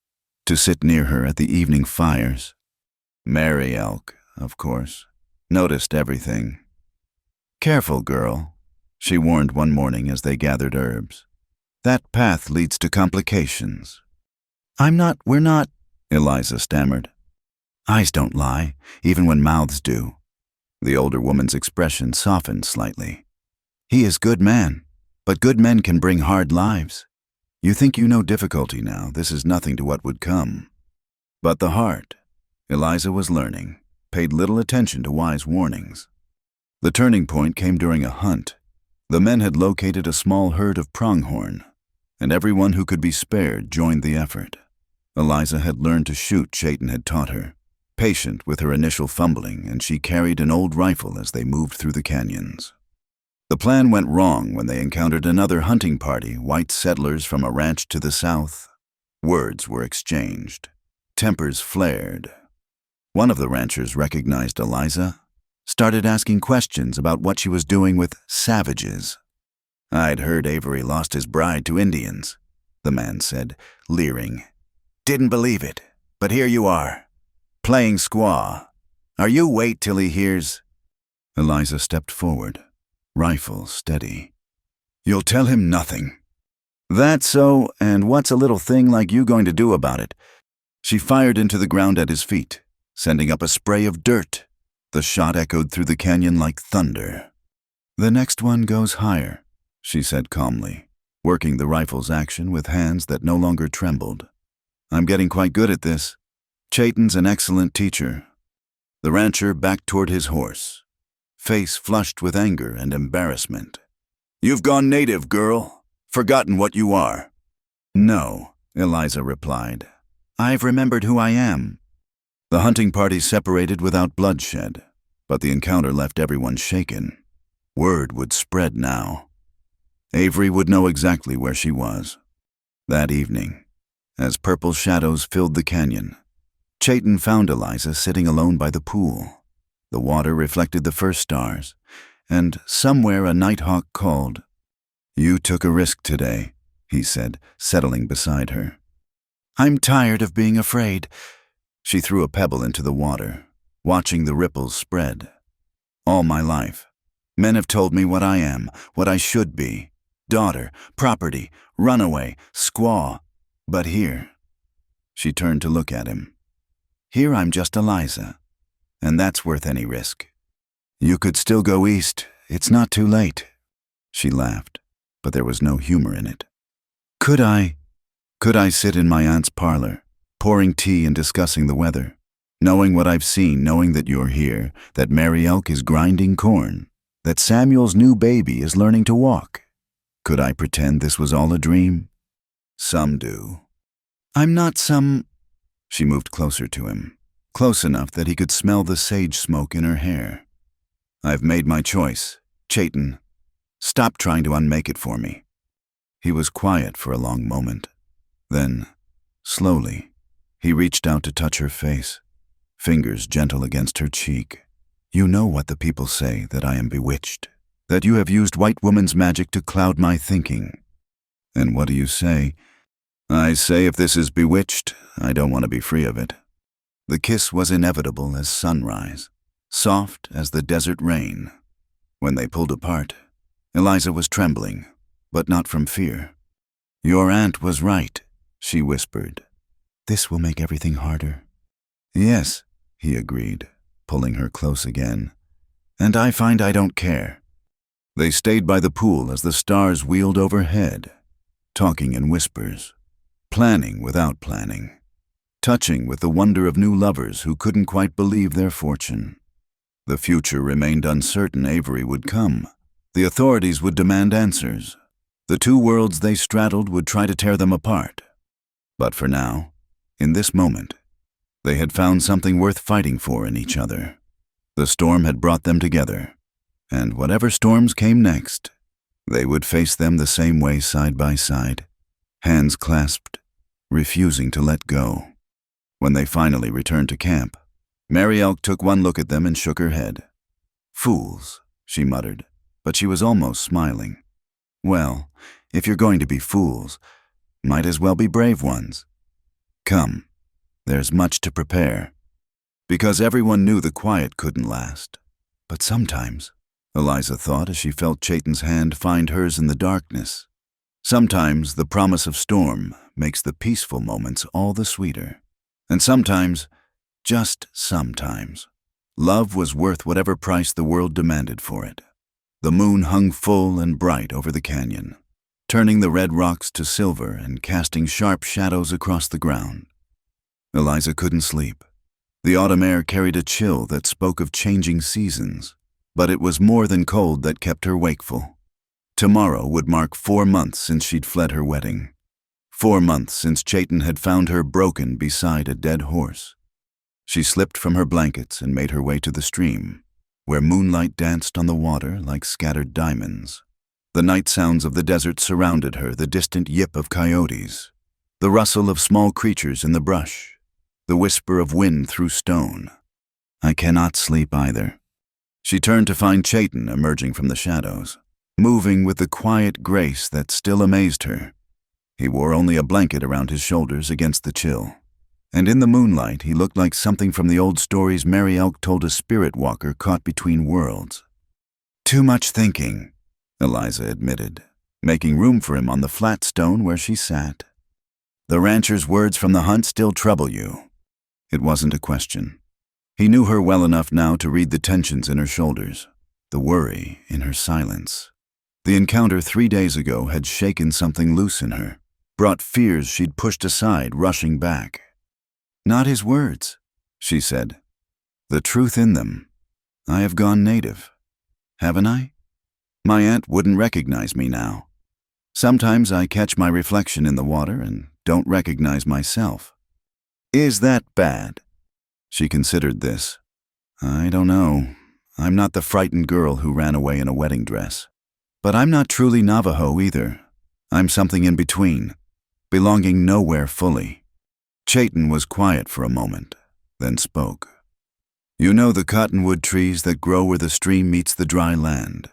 A: to sit near her at the evening fires. Mary Elk, of course, noticed everything. "Careful, girl," she warned one morning as they gathered herbs. "That path leads to complications." We're not, Eliza stammered. "Eyes don't lie, even when mouths do." The older woman's expression softened slightly. "He is good man, but good men can bring hard lives. You think you know difficulty now, this is nothing to what would come." But the heart, Eliza was learning, paid little attention to wise warnings. The turning point came during a hunt. The men had located a small herd of pronghorn, and everyone who could be spared joined the effort. Eliza had learned to shoot Chayton had taught her, patient with her initial fumbling, and she carried an old rifle as they moved through the canyons. The plan went wrong when they encountered another hunting party, white settlers from a ranch to the south. Words were exchanged. Tempers flared. One of the ranchers recognized Eliza, started asking questions about what she was doing with savages. "I'd heard Avery lost his bride to Indians," the man said, leering. "Didn't believe it, but here you are, playing squaw. Are you wait till he hears?" Eliza stepped forward, rifle steady. "You'll tell him nothing." "That's so, and what's a little thing like you going to do about it?" She fired into the ground at his feet, sending up a spray of dirt. The shot echoed through the canyon like thunder. "The next one goes higher," she said calmly, working the rifle's action with hands that no longer trembled. "I'm getting quite good at this. Chayton's an excellent teacher." The rancher backed toward his horse, face flushed with anger and embarrassment. "You've gone native, girl. Forgotten what you are." "No," Eliza replied. "I've remembered who I am." The hunting party separated without bloodshed, but the encounter left everyone shaken. Word would spread now. Avery would know exactly where she was. That evening, as purple shadows filled the canyon, Chayton found Eliza sitting alone by the pool. The water reflected the first stars, and somewhere a nighthawk called. "You took a risk today," he said, settling beside her. "I'm tired of being afraid." She threw a pebble into the water, watching the ripples spread. "All my life, men have told me what I am, what I should be. Daughter, property, runaway, squaw. But here," she turned to look at him, "here I'm just Eliza, and that's worth any risk. You could still go east, it's not too late." She laughed, but there was no humor in it. Could I sit in my aunt's parlor, pouring tea and discussing the weather, knowing what I've seen, knowing that you're here, that Mary Elk is grinding corn, that Samuel's new baby is learning to walk? Could I pretend this was all a dream? Some do. I'm not some. She moved closer to him, close enough that he could smell the sage smoke in her hair. "I've made my choice, Chayton. Stop trying to unmake it for me." He was quiet for a long moment. Then, slowly, he reached out to touch her face, fingers gentle against her cheek. "You know what the people say, that I am bewitched, that you have used white woman's magic to cloud my thinking. And what do you say? I say if this is bewitched, I don't want to be free of it. The kiss was inevitable as sunrise, soft as the desert rain. When they pulled apart, Eliza was trembling, but not from fear. "Your aunt was right," she whispered. "This will make everything harder." "Yes," he agreed, pulling her close again. "And I find I don't care." They stayed by the pool as the stars wheeled overhead, talking in whispers, planning without planning, touching with the wonder of new lovers who couldn't quite believe their fortune. The future remained uncertain. Avery would come. The authorities would demand answers. The two worlds they straddled would try to tear them apart. But for now, in this moment, they had found something worth fighting for in each other. The storm had brought them together, and whatever storms came next, they would face them the same way side by side, hands clasped, refusing to let go. When they finally returned to camp, Mary Elk took one look at them and shook her head. "Fools," she muttered, but she was almost smiling. "Well, if you're going to be fools, might as well be brave ones. Come, there's much to prepare." Because everyone knew the quiet couldn't last. But sometimes, Eliza thought as she felt Chayton's hand find hers in the darkness, sometimes the promise of storm makes the peaceful moments all the sweeter. And sometimes, just sometimes, love was worth whatever price the world demanded for it. The moon hung full and bright over the canyon, turning the red rocks to silver and casting sharp shadows across the ground. Eliza couldn't sleep. The autumn air carried a chill that spoke of changing seasons, but it was more than cold that kept her wakeful. Tomorrow would mark 4 months since she'd fled her wedding. 4 months since Chayton had found her broken beside a dead horse. She slipped from her blankets and made her way to the stream, where moonlight danced on the water like scattered diamonds. The night sounds of the desert surrounded her, the distant yip of coyotes, the rustle of small creatures in the brush, the whisper of wind through stone. "I cannot sleep either." She turned to find Chayton emerging from the shadows, moving with the quiet grace that still amazed her. He wore only a blanket around his shoulders against the chill, and in the moonlight he looked like something from the old stories Mary Elk told a spirit walker caught between worlds. "Too much thinking," Eliza admitted, making room for him on the flat stone where she sat. "The rancher's words from the hunt still trouble you." It wasn't a question. He knew her well enough now to read the tensions in her shoulders, the worry in her silence. The encounter 3 days ago had shaken something loose in her, brought fears she'd pushed aside rushing back. "Not his words," she said. "The truth in them. I have gone native. Haven't I? My aunt wouldn't recognize me now. Sometimes I catch my reflection in the water and don't recognize myself. Is that bad?" She considered this. "I don't know. I'm not the frightened girl who ran away in a wedding dress. But I'm not truly Navajo either. I'm something in between, belonging nowhere fully." Chayton was quiet for a moment, then spoke. "You know the cottonwood trees that grow where the stream meets the dry land.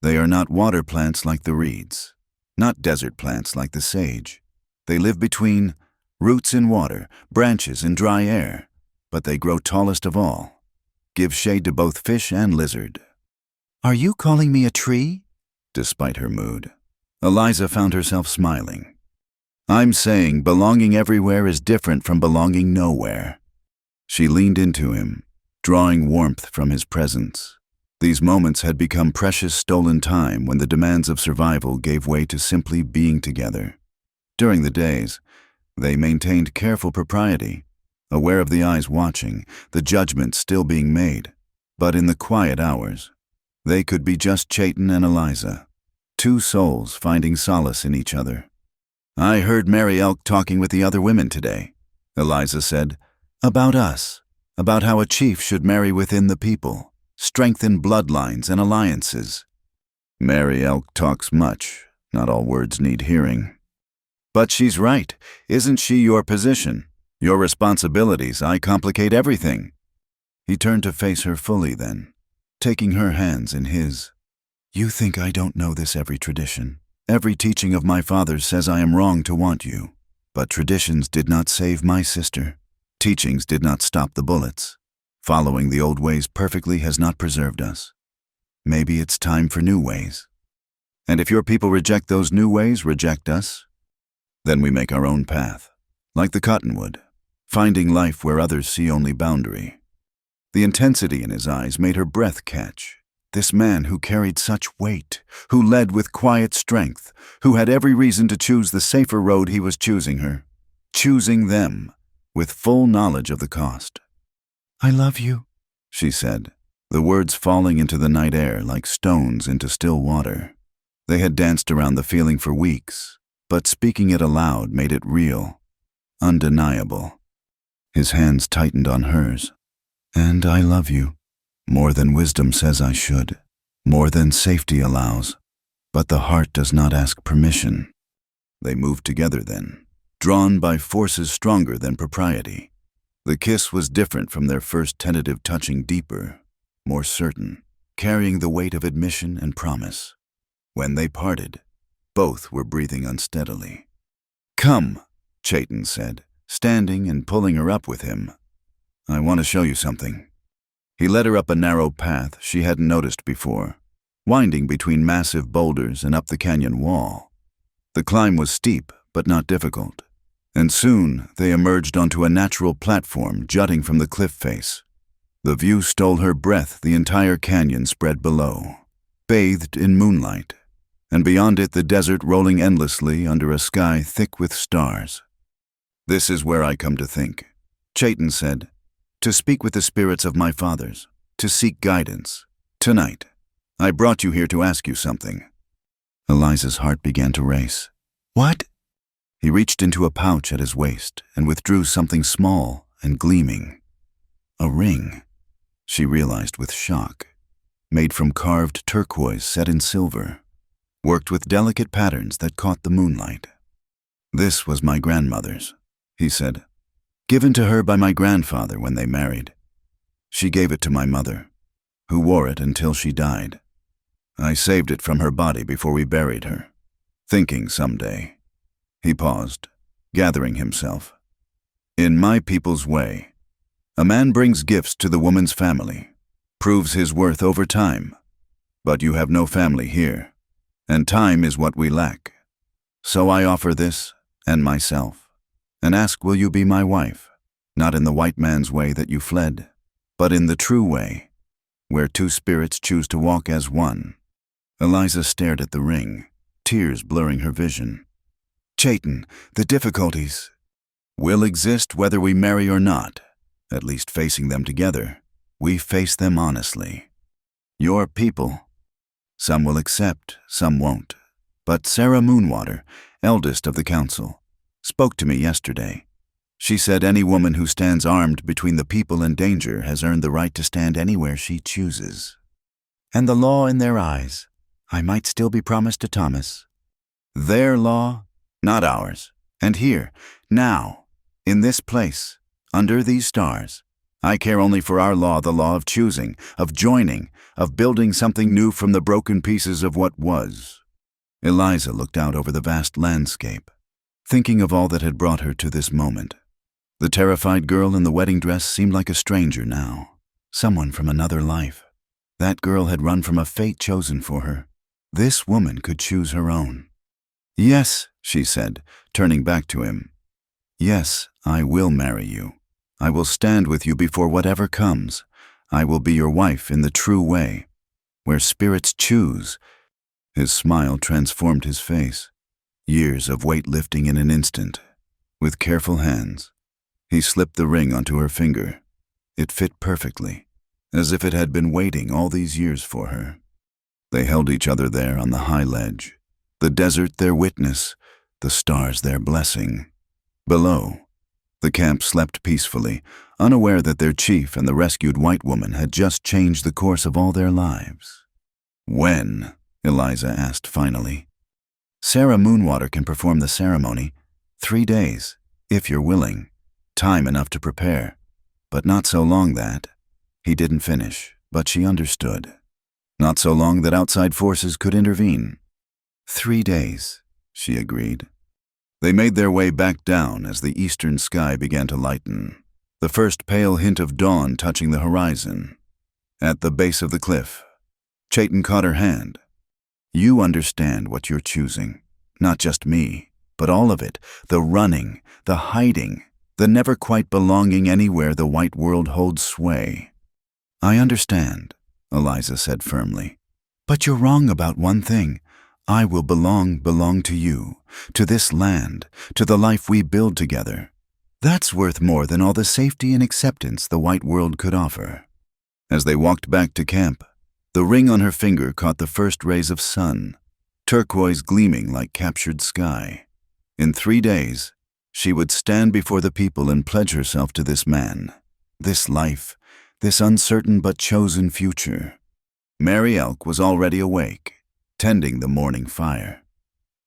A: They are not water plants like the reeds, not desert plants like the sage. They live between, roots in water, branches in dry air, but they grow tallest of all, give shade to both fish and lizard." "Are you calling me a tree?" Despite her mood, Eliza found herself smiling. "I'm saying belonging everywhere is different from belonging nowhere." She leaned into him, drawing warmth from his presence. These moments had become precious stolen time when the demands of survival gave way to simply being together. During the days, they maintained careful propriety, aware of the eyes watching, the judgment still being made. But in the quiet hours, they could be just Chayton and Eliza, two souls finding solace in each other. "I heard Mary Elk talking with the other women today," Eliza said. "About us, about how a chief should marry within the people, strengthen bloodlines and alliances." "Mary Elk talks much. Not all words need hearing." "But she's right. Isn't she your position? Your responsibilities, I complicate everything." He turned to face her fully then, taking her hands in his. "You think I don't know this every tradition. Every teaching of my father's says I am wrong to want you. But traditions did not save my sister. Teachings did not stop the bullets. Following the old ways perfectly has not preserved us. Maybe it's time for new ways. And if your people reject those new ways, reject us, then we make our own path, like the cottonwood, finding life where others see only boundary. The intensity in his eyes made her breath catch. This man who carried such weight, who led with quiet strength, who had every reason to choose the safer road, he was choosing her, choosing them, with full knowledge of the cost. "I love you," she said, the words falling into the night air like stones into still water. They had danced around the feeling for weeks, but speaking it aloud made it real, undeniable. His hands tightened on hers. "And I love you, more than wisdom says I should, more than safety allows, but the heart does not ask permission." They moved together then, drawn by forces stronger than propriety. The kiss was different from their first tentative touching, deeper, more certain, carrying the weight of admission and promise. When they parted, both were breathing unsteadily. "Come," Chayton said, standing and pulling her up with him. "I want to show you something." He led her up a narrow path she hadn't noticed before, winding between massive boulders and up the canyon wall. The climb was steep, but not difficult, and soon they emerged onto a natural platform jutting from the cliff face. The view stole her breath. The entire canyon spread below, bathed in moonlight, and beyond it the desert rolling endlessly under a sky thick with stars. "This is where I come to think," Chayton said, "to speak with the spirits of my fathers, to seek guidance. Tonight, I brought you here to ask you something." Eliza's heart began to race. "What?" He reached into a pouch at his waist and withdrew something small and gleaming. A ring, she realized with shock, made from carved turquoise set in silver, worked with delicate patterns that caught the moonlight. "This was my grandmother's," he said, "given to her by my grandfather when they married. She gave it to my mother, who wore it until she died. I saved it from her body before we buried her, thinking someday." He paused, gathering himself. "In my people's way, a man brings gifts to the woman's family, proves his worth over time. But you have no family here, and time is what we lack. So I offer this and myself, and ask, will you be my wife, not in the white man's way that you fled, but in the true way, where two spirits choose to walk as one?" Eliza stared at the ring, tears blurring her vision. "Chayton, the difficulties will exist whether we marry or not, at least facing them together. We face them honestly. Your people, some will accept, some won't. But Sarah Moonwater, eldest of the council, spoke to me yesterday. She said any woman who stands armed between the people and danger has earned the right to stand anywhere she chooses. And the law in their eyes, I might still be promised to Thomas. Their law, not ours. And here, now, in this place, under these stars, I care only for our law, the law of choosing, of joining, of building something new from the broken pieces of what was." Eliza looked out over the vast landscape, thinking of all that had brought her to this moment. The terrified girl in the wedding dress seemed like a stranger now, someone from another life. That girl had run from a fate chosen for her. This woman could choose her own. "Yes," she said, turning back to him. "Yes, I will marry you. I will stand with you before whatever comes. I will be your wife in the true way, where spirits choose." His smile transformed his face, years of weight lifting in an instant. With careful hands, he slipped the ring onto her finger. It fit perfectly, as if it had been waiting all these years for her. They held each other there on the high ledge, the desert their witness, the stars their blessing. Below, the camp slept peacefully, unaware that their chief and the rescued white woman had just changed the course of all their lives. "When?" Eliza asked finally. "Sarah Moonwater can perform the ceremony. 3 days, if you're willing. Time enough to prepare, but not so long that—" He didn't finish, but she understood. Not so long that outside forces could intervene. 3 days, she agreed. They made their way back down as the eastern sky began to lighten, the first pale hint of dawn touching the horizon. At the base of the cliff, Chayton caught her hand. "You understand what you're choosing. Not just me, but all of it. The running, the hiding, the never quite belonging anywhere the white world holds sway." "I understand," Eliza said firmly. "But you're wrong about one thing. I will belong to you, to this land, to the life we build together. That's worth more than all the safety and acceptance the white world could offer." As they walked back to camp, the ring on her finger caught the first rays of sun, turquoise gleaming like captured sky. In 3 days, she would stand before the people and pledge herself to this man, this life, this uncertain but chosen future. Mary Elk was already awake, tending the morning fire.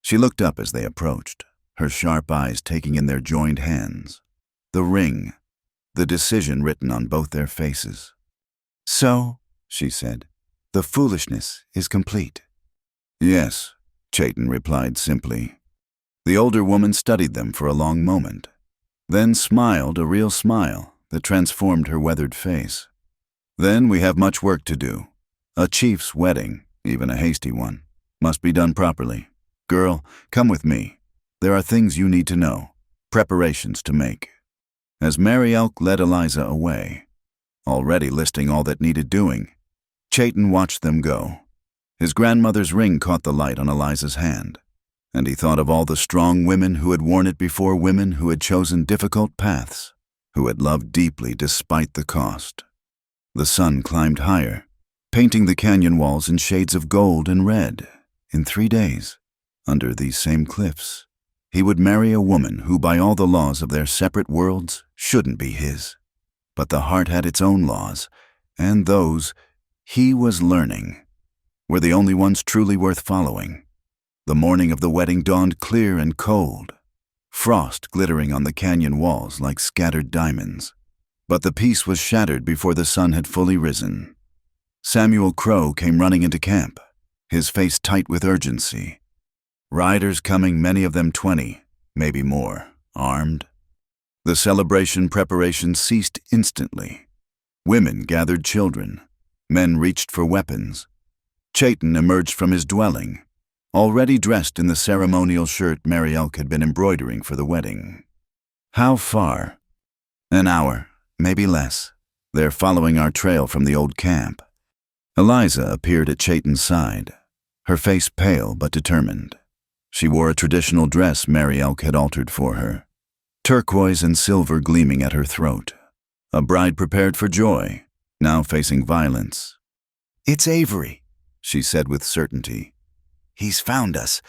A: She looked up as they approached, her sharp eyes taking in their joined hands. The ring, the decision written on both their faces. "So," she said, "the foolishness is complete." "Yes," Chayton replied simply. The older woman studied them for a long moment, then smiled a real smile that transformed her weathered face. "Then we have much work to do. A chief's wedding, even a hasty one, must be done properly. Girl, come with me. There are things you need to know, preparations to make." As Mary Elk led Eliza away, already listing all that needed doing, Chayton watched them go. His grandmother's ring caught the light on Eliza's hand, and he thought of all the strong women who had worn it before, women who had chosen difficult paths, who had loved deeply despite the cost. The sun climbed higher, painting the canyon walls in shades of gold and red. In 3 days, under these same cliffs, he would marry a woman who, by all the laws of their separate worlds, shouldn't be his. But the heart had its own laws, and those, he was learning, were the only ones truly worth following. The morning of the wedding dawned clear and cold, frost glittering on the canyon walls like scattered diamonds. But the peace was shattered before the sun had fully risen. Samuel Crow came running into camp, his face tight with urgency. Riders coming, many of them 20, maybe more, armed. The celebration preparations ceased instantly. Women gathered children. Men reached for weapons. Chayton emerged from his dwelling, already dressed in the ceremonial shirt Mary Elk had been embroidering for the wedding. "How far?" "An hour, maybe less. They're following our trail from the old camp." Eliza appeared at Chayton's side, her face pale but determined. She wore a traditional dress Mary Elk had altered for her, turquoise and silver gleaming at her throat. A bride prepared for joy, now facing violence. "It's Avery," she said with certainty. "He's found us."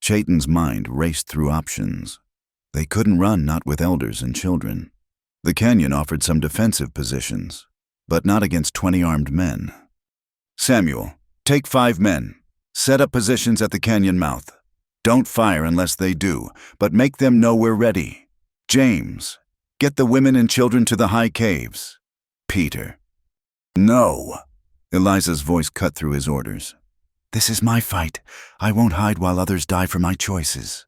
A: Chayton's mind raced through options. They couldn't run, not with elders and children. The canyon offered some defensive positions, but not against 20 armed men. "Samuel, take 5 men. Set up positions at the canyon mouth. Don't fire unless they do, but make them know we're ready. James, get the women and children to the high caves. Peter." "No." Eliza's voice cut through his orders. "This is my fight. I won't hide while others die for my choices."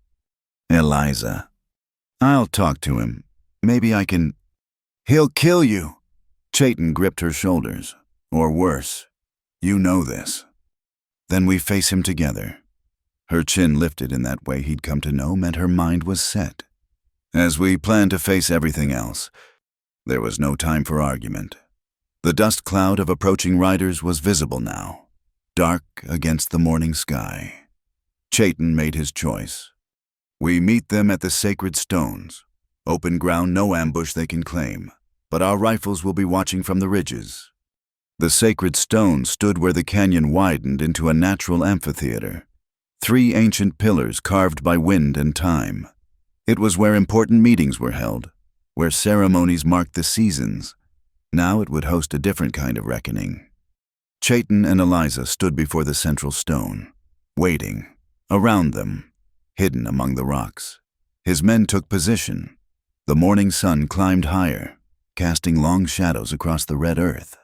A: "Eliza." "I'll talk to him. Maybe I can—" "He'll kill you." Chayton gripped her shoulders. "Or worse. You know this." "Then we face him together." Her chin lifted in that way he'd come to know meant her mind was set. "As we plan to face everything else." There was no time for argument. The dust cloud of approaching riders was visible now, dark against the morning sky. Chayton made his choice. "We meet them at the sacred stones. Open ground, no ambush they can claim, but our rifles will be watching from the ridges." The sacred stones stood where the canyon widened into a natural amphitheater, 3 ancient pillars carved by wind and time. It was where important meetings were held, where ceremonies marked the seasons. Now it would host a different kind of reckoning. Chayton and Eliza stood before the central stone, waiting. Around them, hidden among the rocks, his men took position. The morning sun climbed higher, casting long shadows across the red earth.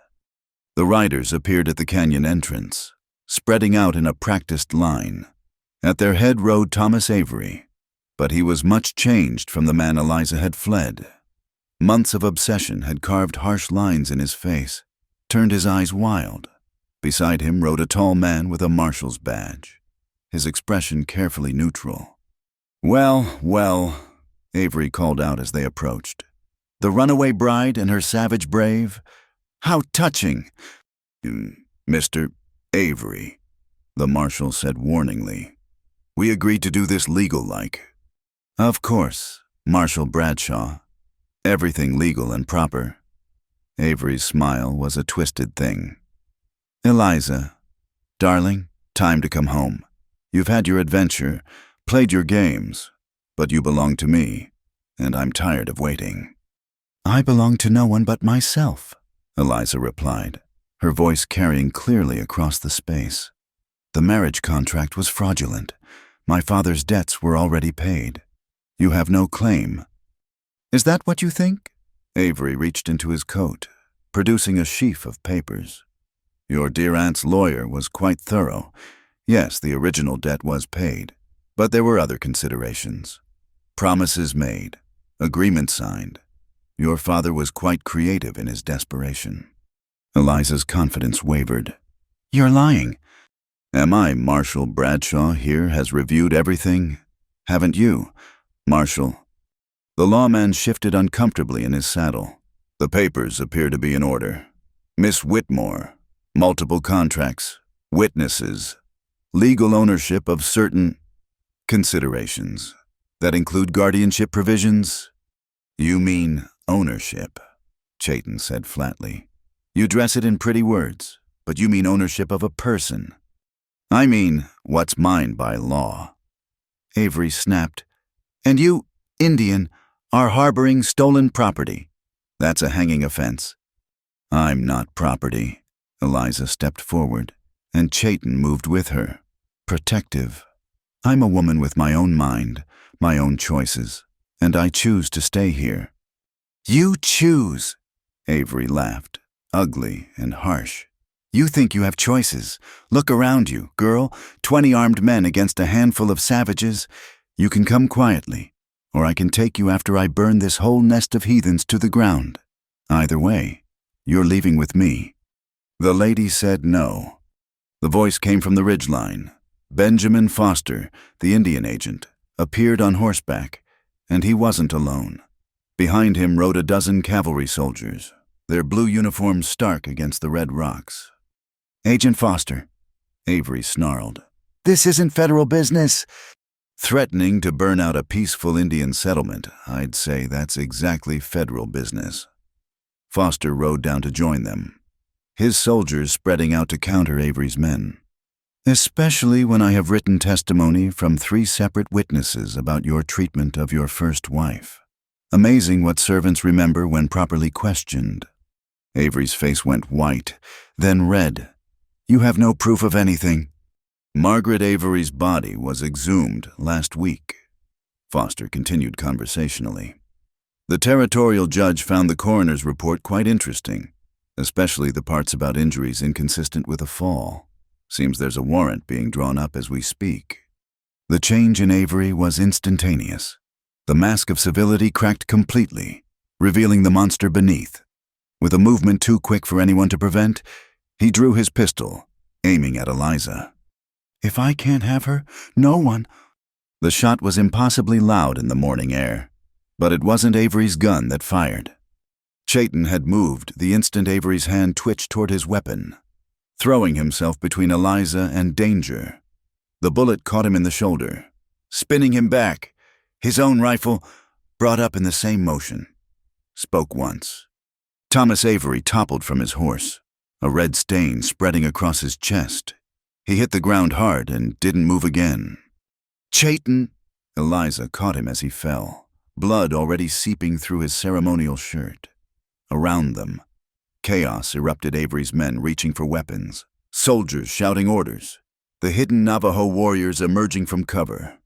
A: The riders appeared at the canyon entrance, spreading out in a practiced line. At their head rode Thomas Avery, But he was much changed from the man Eliza had fled. Months of obsession had carved harsh lines in his face, turned his eyes wild. Beside him rode a tall man with a marshal's badge, his expression carefully neutral. "Well, well," Avery called out as they approached. "The runaway bride and her savage brave? How touching!" "Mr. Avery," the marshal said warningly. "We agreed to do this legal-like." "Of course, Marshal Bradshaw. Everything legal and proper." Avery's smile was a twisted thing. "Eliza, darling, time to come home. You've had your adventure, played your games, but you belong to me, and I'm tired of waiting." "I belong to no one but myself," Eliza replied, her voice carrying clearly across the space. "The marriage contract was fraudulent. My father's debts were already paid. You have no claim." "Is that what you think?" Avery reached into his coat, producing a sheaf of papers. "Your dear aunt's lawyer was quite thorough. Yes, the original debt was paid, but there were other considerations. Promises made, agreements signed. Your father was quite creative in his desperation." Eliza's confidence wavered. "You're lying." "Am I? Marshal Bradshaw here has reviewed everything. Haven't you, Marshal?" The lawman shifted uncomfortably in his saddle. "The papers appear to be in order. Miss Whitmore, multiple contracts, witnesses, legal ownership of certain considerations that include guardianship provisions." "You mean ownership," Chayton said flatly. "You dress it in pretty words, but you mean ownership of a person." "I mean what's mine by law." Avery snapped. "And you, Indian, are harboring stolen property. That's a hanging offense." "I'm not property." Eliza stepped forward, and Chayton moved with her, protective. "I'm a woman with my own mind, my own choices, and I choose to stay here." "You choose," Avery laughed, ugly and harsh. "You think you have choices. Look around you, girl, 20 armed men against a handful of savages. You can come quietly, or I can take you after I burn this whole nest of heathens to the ground. Either way, you're leaving with me." The lady said no. The voice came from the ridgeline. Benjamin Foster, the Indian agent, appeared on horseback, and he wasn't alone. Behind him rode a dozen cavalry soldiers, their blue uniforms stark against the red rocks. "Agent Foster," Avery snarled, "this isn't federal business." "Threatening to burn out a peaceful Indian settlement, I'd say that's exactly federal business." Foster rode down to join them, his soldiers spreading out to counter Avery's men. "Especially when I have written testimony from 3 separate witnesses about your treatment of your first wife. Amazing what servants remember when properly questioned." Avery's face went white, then red. "You have no proof of anything." "Margaret Avery's body was exhumed last week," Foster continued conversationally. "The territorial judge found the coroner's report quite interesting, especially the parts about injuries inconsistent with a fall. Seems there's a warrant being drawn up as we speak." The change in Avery was instantaneous. The mask of civility cracked completely, revealing the monster beneath. With a movement too quick for anyone to prevent, he drew his pistol, aiming at Eliza. "If I can't have her, no one." The shot was impossibly loud in the morning air, but it wasn't Avery's gun that fired. Chayton had moved the instant Avery's hand twitched toward his weapon, throwing himself between Eliza and danger. The bullet caught him in the shoulder, spinning him back. His own rifle, brought up in the same motion, spoke once. Thomas Avery toppled from his horse, a red stain spreading across his chest. He hit the ground hard and didn't move again. "Chayton!" Eliza caught him as he fell, blood already seeping through his ceremonial shirt. Around them, chaos erupted. Avery's men reaching for weapons, soldiers shouting orders, the hidden Navajo warriors emerging from cover.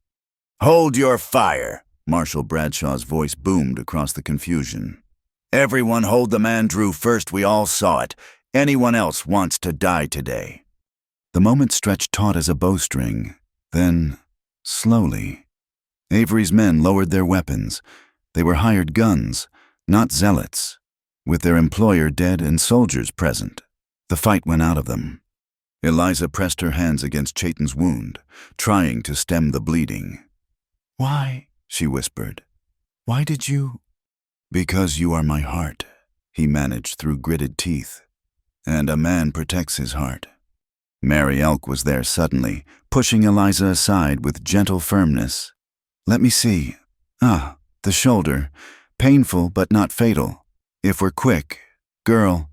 A: "Hold your fire!" Marshal Bradshaw's voice boomed across the confusion. "Everyone hold the man Drew first. We all saw it. Anyone else wants to die today." The moment stretched taut as a bowstring. Then, slowly, Avery's men lowered their weapons. They were hired guns, not zealots. With their employer dead and soldiers present, the fight went out of them. Eliza pressed her hands against Chayton's wound, trying to stem the bleeding. "Why?" she whispered. "Why did you—" "Because you are my heart," he managed through gritted teeth. "And a man protects his heart." Mary Elk was there suddenly, pushing Eliza aside with gentle firmness. "Let me see. The shoulder. Painful but not fatal. If we're quick. Girl,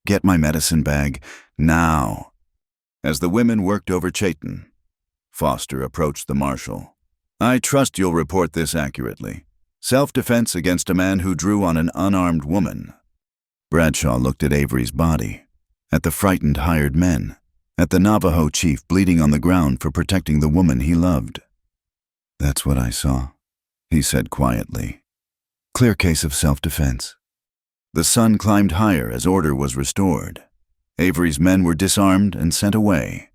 A: get my medicine bag. Now." As the women worked over Chayton, Foster approached the marshal. "I trust you'll report this accurately. Self-defense against a man who drew on an unarmed woman." Bradshaw looked at Avery's body, at the frightened hired men, at the Navajo chief bleeding on the ground for protecting the woman he loved. "That's what I saw," he said quietly. "Clear case of self-defense." The sun climbed higher as order was restored. Avery's men were disarmed and sent away.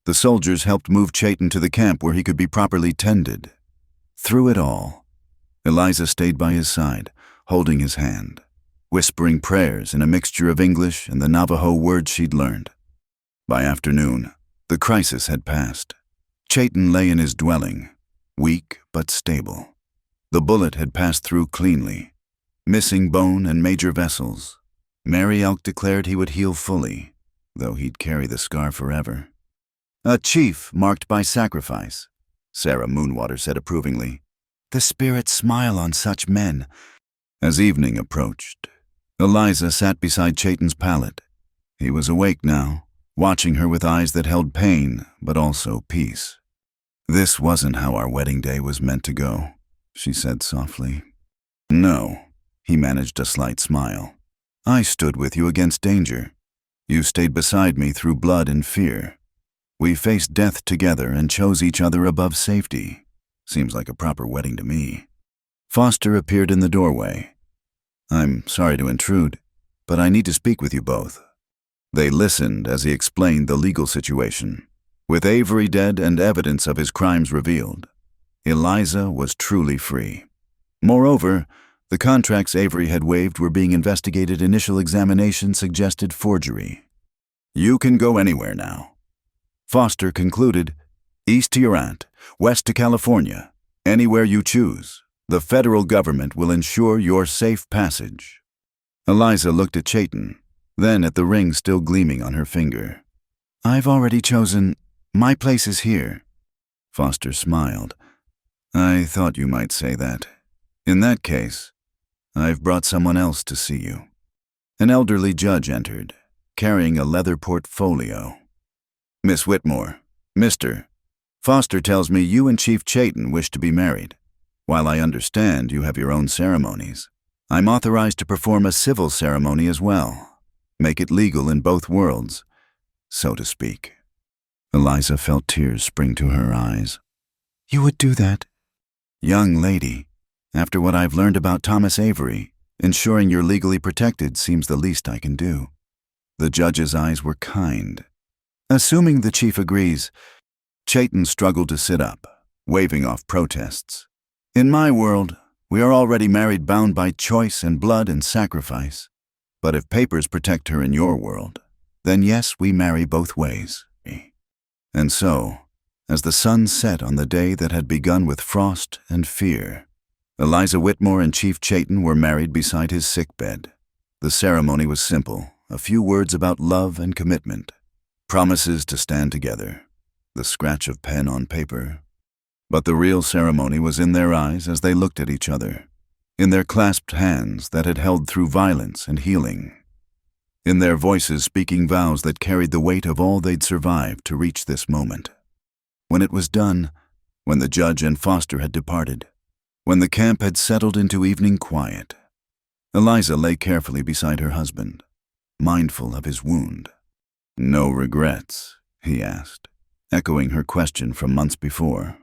A: The soldiers helped move Chayton to the camp where he could be properly tended. Through it all, Eliza stayed by his side, holding his hand, whispering prayers in a mixture of English and the Navajo words she'd learned. By afternoon, the crisis had passed. Chayton lay in his dwelling, weak but stable. The bullet had passed through cleanly, missing bone and major vessels. Mary Elk declared he would heal fully, though he'd carry the scar forever. "A chief marked by sacrifice," Sarah Moonwater said approvingly. "The spirits smile on such men." As evening approached, Eliza sat beside Chayton's pallet. He was awake now, watching her with eyes that held pain but also peace. "This wasn't how our wedding day was meant to go," she said softly. "No," he managed a slight smile. "I stood with you against danger. You stayed beside me through blood and fear. We faced death together and chose each other above safety. Seems like a proper wedding to me." Foster appeared in the doorway. "I'm sorry to intrude, but I need to speak with you both." They listened as he explained the legal situation. With Avery dead and evidence of his crimes revealed, Eliza was truly free. Moreover, the contracts Avery had waived were being investigated. Initial examination suggested forgery. "You can go anywhere now," Foster concluded. "East to your aunt, west to California, anywhere you choose. The federal government will ensure your safe passage." Eliza looked at Chayton, then at the ring still gleaming on her finger. "I've already chosen. My place is here." Foster smiled. "I thought you might say that. In that case, I've brought someone else to see you." An elderly judge entered, carrying a leather portfolio. "Miss Whitmore, Mr. Foster tells me you and Chief Chayton wish to be married. While I understand you have your own ceremonies, I'm authorized to perform a civil ceremony as well. Make it legal in both worlds, so to speak." Eliza felt tears spring to her eyes. "You would do that?" "Young lady, after what I've learned about Thomas Avery, ensuring you're legally protected seems the least I can do." The judge's eyes were kind. "Assuming the chief agrees." Chayton struggled to sit up, waving off protests. "In my world, we are already married, bound by choice and blood and sacrifice. But if papers protect her in your world, then yes, we marry both ways." And so, as the sun set on the day that had begun with frost and fear, Eliza Whitmore and Chief Chayton were married beside his sickbed. The ceremony was simple, a few words about love and commitment, promises to stand together, the scratch of pen on paper. But the real ceremony was in their eyes as they looked at each other, in their clasped hands that had held through violence and healing, in their voices speaking vows that carried the weight of all they'd survived to reach this moment. When it was done, when the judge and Foster had departed, when the camp had settled into evening quiet, Eliza lay carefully beside her husband, mindful of his wound. "No regrets?" he asked, echoing her question from months before.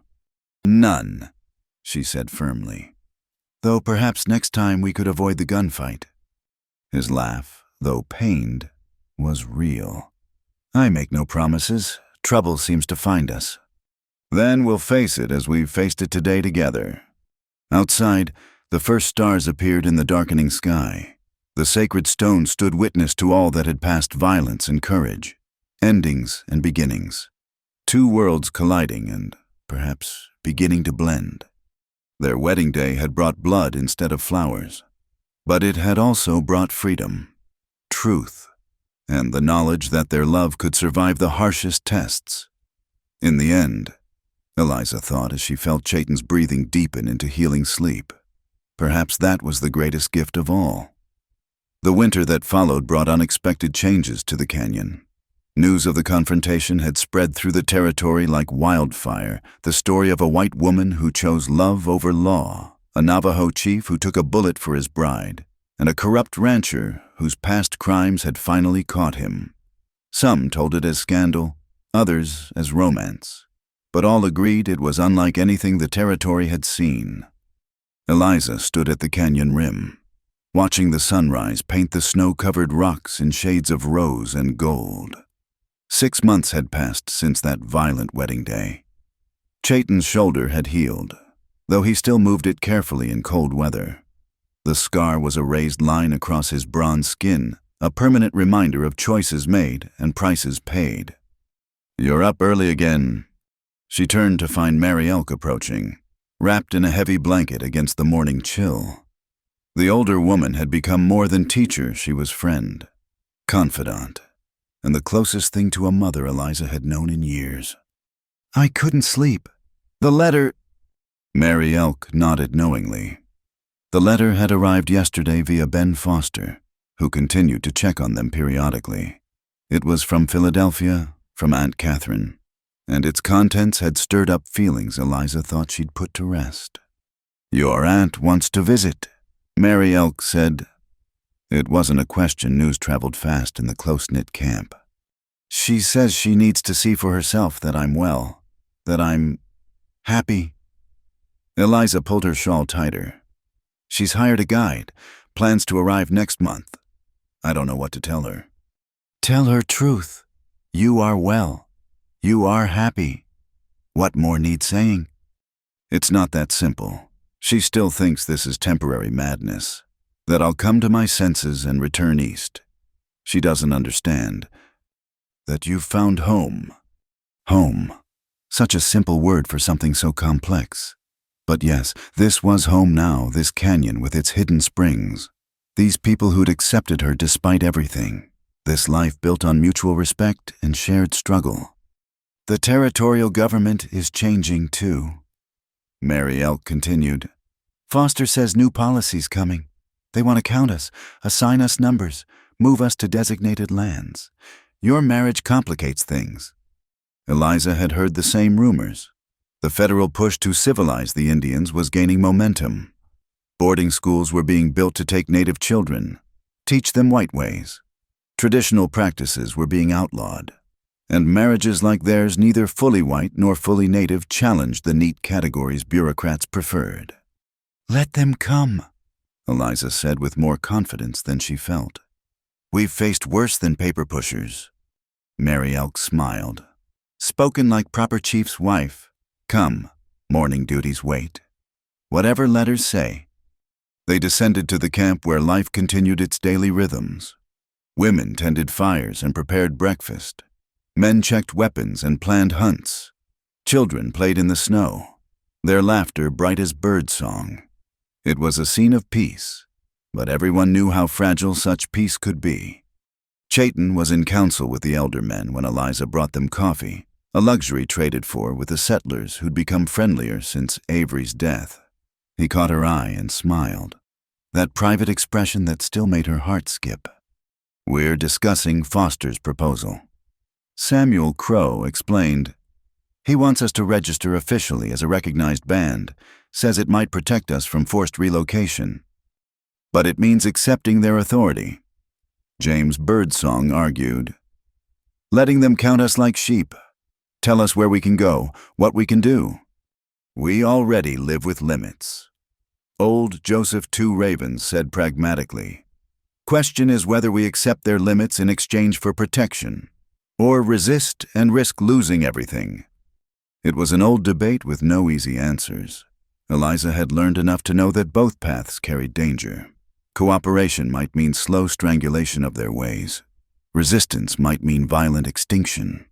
A: "None," she said firmly. "Though perhaps next time we could avoid the gunfight." His laugh, though pained, was real. "I make no promises. Trouble seems to find us." Then we'll face it as we've faced it today together. Outside, the first stars appeared in the darkening sky. The sacred stone stood witness to all that had passed violence and courage, endings and beginnings. Two worlds colliding and, perhaps, beginning to blend. Their wedding day had brought blood instead of flowers. But it had also brought freedom, truth, and the knowledge that their love could survive the harshest tests. In the end, Eliza thought as she felt Chayton's breathing deepen into healing sleep, perhaps that was the greatest gift of all. The winter that followed brought unexpected changes to the canyon. News of the confrontation had spread through the territory like wildfire, the story of a white woman who chose love over law, a Navajo chief who took a bullet for his bride, and a corrupt rancher whose past crimes had finally caught him. Some told it as scandal, others as romance, but all agreed it was unlike anything the territory had seen. Eliza stood at the canyon rim, watching the sunrise paint the snow-covered rocks in shades of rose and gold. 6 months had passed since that violent wedding day. Chayton's shoulder had healed, though he still moved it carefully in cold weather. The scar was a raised line across his bronze skin, a permanent reminder of choices made and prices paid. "You're up early again." She turned to find Mary Elk approaching, wrapped in a heavy blanket against the morning chill. The older woman had become more than teacher, she was friend, confidant, and the closest thing to a mother Eliza had known in years. "I couldn't sleep. The letter—" Mary Elk nodded knowingly. The letter had arrived yesterday via Ben Foster, who continued to check on them periodically. It was from Philadelphia, from Aunt Catherine, and its contents had stirred up feelings Eliza thought she'd put to rest. "Your aunt wants to visit," Mary Elk said. It wasn't a question. News traveled fast in the close-knit camp. "She says she needs to see for herself that I'm well, that I'm happy." Eliza pulled her shawl tighter. "She's hired a guide, plans to arrive next month. I don't know what to tell her." "Tell her truth. You are well. You are happy. What more needs saying?" "It's not that simple. She still thinks this is temporary madness, that I'll come to my senses and return east. She doesn't understand that you've found home." Home. Such a simple word for something so complex. But yes, this was home now, this canyon with its hidden springs. These people who'd accepted her despite everything. This life built on mutual respect and shared struggle. "The territorial government is changing too," Mary Elk continued. "Foster says new policies coming. They want to count us, assign us numbers, move us to designated lands. Your marriage complicates things." Eliza had heard the same rumors. The federal push to civilize the Indians was gaining momentum. Boarding schools were being built to take native children, teach them white ways. Traditional practices were being outlawed, and marriages like theirs, neither fully white nor fully native, challenged the neat categories bureaucrats preferred. "Let them come," Eliza said with more confidence than she felt. "We've faced worse than paper pushers." Mary Elk smiled. "Spoken like proper chief's wife. Come, morning duties wait. Whatever letters say." They descended to the camp where life continued its daily rhythms. Women tended fires and prepared breakfast. Men checked weapons and planned hunts. Children played in the snow, their laughter bright as bird song. It was a scene of peace, but everyone knew how fragile such peace could be. Chayton was in council with the elder men when Eliza brought them coffee, a luxury traded for with the settlers who'd become friendlier since Avery's death. He caught her eye and smiled, that private expression that still made her heart skip. "We're discussing Foster's proposal." Samuel Crow explained. "He wants us to register officially as a recognized band, says it might protect us from forced relocation. But it means accepting their authority." James Birdsong argued. "Letting them count us like sheep. Tell us where we can go, what we can do. We already live with limits." Old Joseph Two Ravens said pragmatically, "Question is whether we accept their limits in exchange for protection, or resist and risk losing everything." It was an old debate with no easy answers. Eliza had learned enough to know that both paths carried danger. Cooperation might mean slow strangulation of their ways. Resistance might mean violent extinction.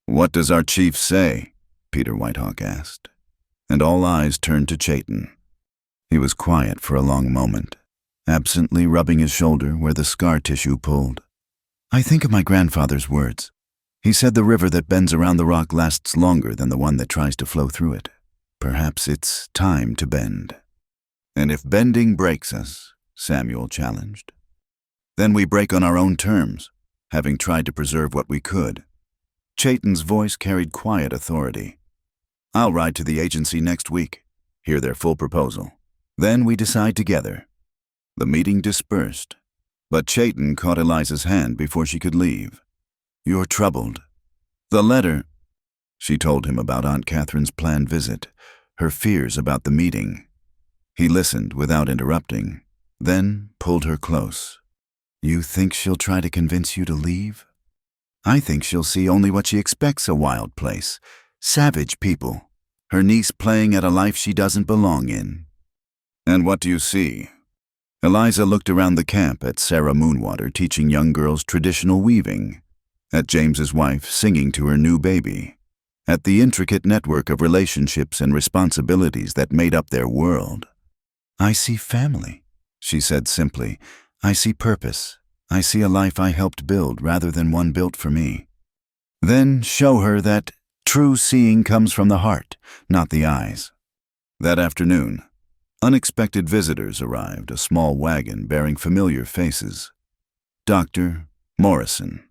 A: "What does our chief say?" Peter Whitehawk asked, and all eyes turned to Chayton. He was quiet for a long moment, absently rubbing his shoulder where the scar tissue pulled. "I think of my grandfather's words. He said the river that bends around the rock lasts longer than the one that tries to flow through it. Perhaps it's time to bend." "And if bending breaks us," Samuel challenged, "then we break on our own terms, having tried to preserve what we could." Chayton's voice carried quiet authority. "I'll ride to the agency next week, hear their full proposal. Then we decide together." The meeting dispersed, but Chayton caught Eliza's hand before she could leave. "You're troubled." "The letter—" She told him about Aunt Catherine's planned visit, her fears about the meeting. He listened without interrupting, then pulled her close. "You think she'll try to convince you to leave?" "I think she'll see only what she expects a wild place. Savage people. Her niece playing at a life she doesn't belong in." "And what do you see?" Eliza looked around the camp at Sarah Moonwater teaching young girls traditional weaving, at James's wife singing to her new baby, at the intricate network of relationships and responsibilities that made up their world. "I see family," she said simply. "I see purpose. I see a life I helped build rather than one built for me." Then show her that true seeing comes from the heart, not the eyes. That afternoon, unexpected visitors arrived, a small wagon bearing familiar faces. Dr. Morrison,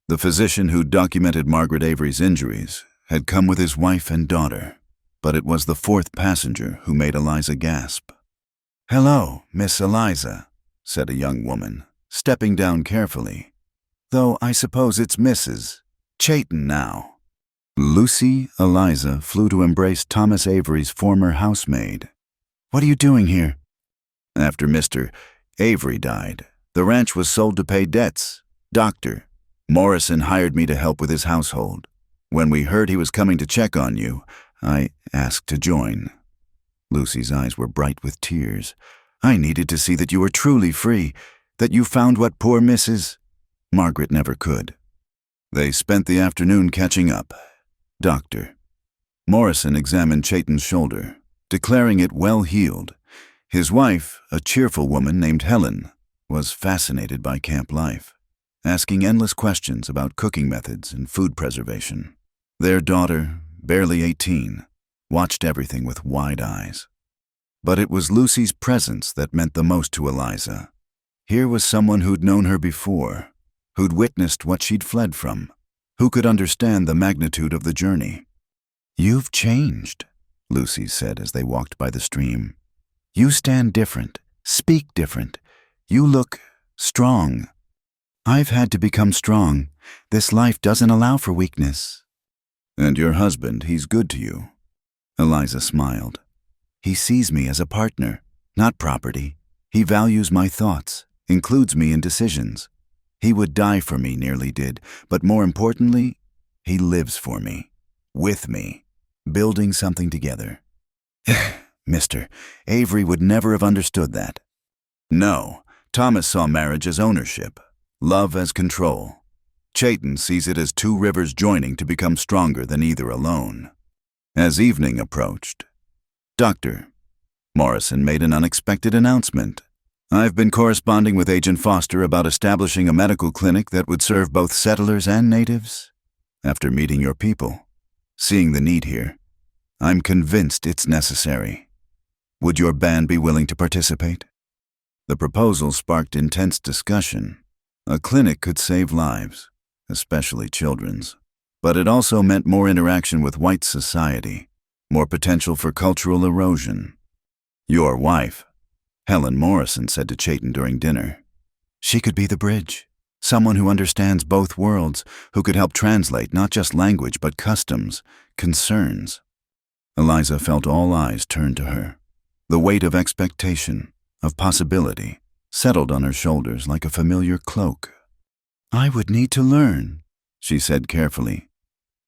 A: the physician who documented Margaret Avery's injuries, had come with his wife and daughter, but it was the fourth passenger who made Eliza gasp. "Hello, Miss Eliza," said a young woman, stepping down carefully. "Though I suppose it's Mrs. Chayton now." Lucy Eliza flew to embrace Thomas Avery's former housemaid. "What are you doing here?" "After Mr. Avery died, the ranch was sold to pay debts. Dr. Morrison hired me to help with his household. When we heard he was coming to check on you, I asked to join." Lucy's eyes were bright with tears. "I needed to see that you were truly free, that you found what poor Mrs. Margaret never could." They spent the afternoon catching up. Dr. Morrison examined Chayton's shoulder, declaring it well healed. His wife, a cheerful woman named Helen, was fascinated by camp life, asking endless questions about cooking methods and food preservation. Their daughter, barely 18, watched everything with wide eyes. But it was Lucy's presence that meant the most to Eliza. Here was someone who'd known her before, who'd witnessed what she'd fled from, who could understand the magnitude of the journey. "You've changed," Lucy said as they walked by the stream. "You stand different, speak different. You look strong." "I've had to become strong. This life doesn't allow for weakness." "And your husband, he's good to you?" Eliza smiled. "He sees me as a partner, not property. He values my thoughts, includes me in decisions. He would die for me, nearly did, but more importantly, he lives for me, with me, building something together." "Mr. Avery would never have understood that." "No, Thomas saw marriage as ownership, love as control. Chayton sees it as two rivers joining to become stronger than either alone." As evening approached, Dr. Morrison made an unexpected announcement. "I've been corresponding with Agent Foster about establishing a medical clinic that would serve both settlers and natives. After meeting your people, seeing the need here, I'm convinced it's necessary. Would your band be willing to participate?" The proposal sparked intense discussion. A clinic could save lives, especially children's, but it also meant more interaction with white society, more potential for cultural erosion. "Your wife," Helen Morrison said to Chayton during dinner. "She could be the bridge, someone who understands both worlds, who could help translate not just language but customs, concerns." Eliza felt all eyes turned to her. The weight of expectation, of possibility, settled on her shoulders like a familiar cloak. "I would need to learn," she said carefully.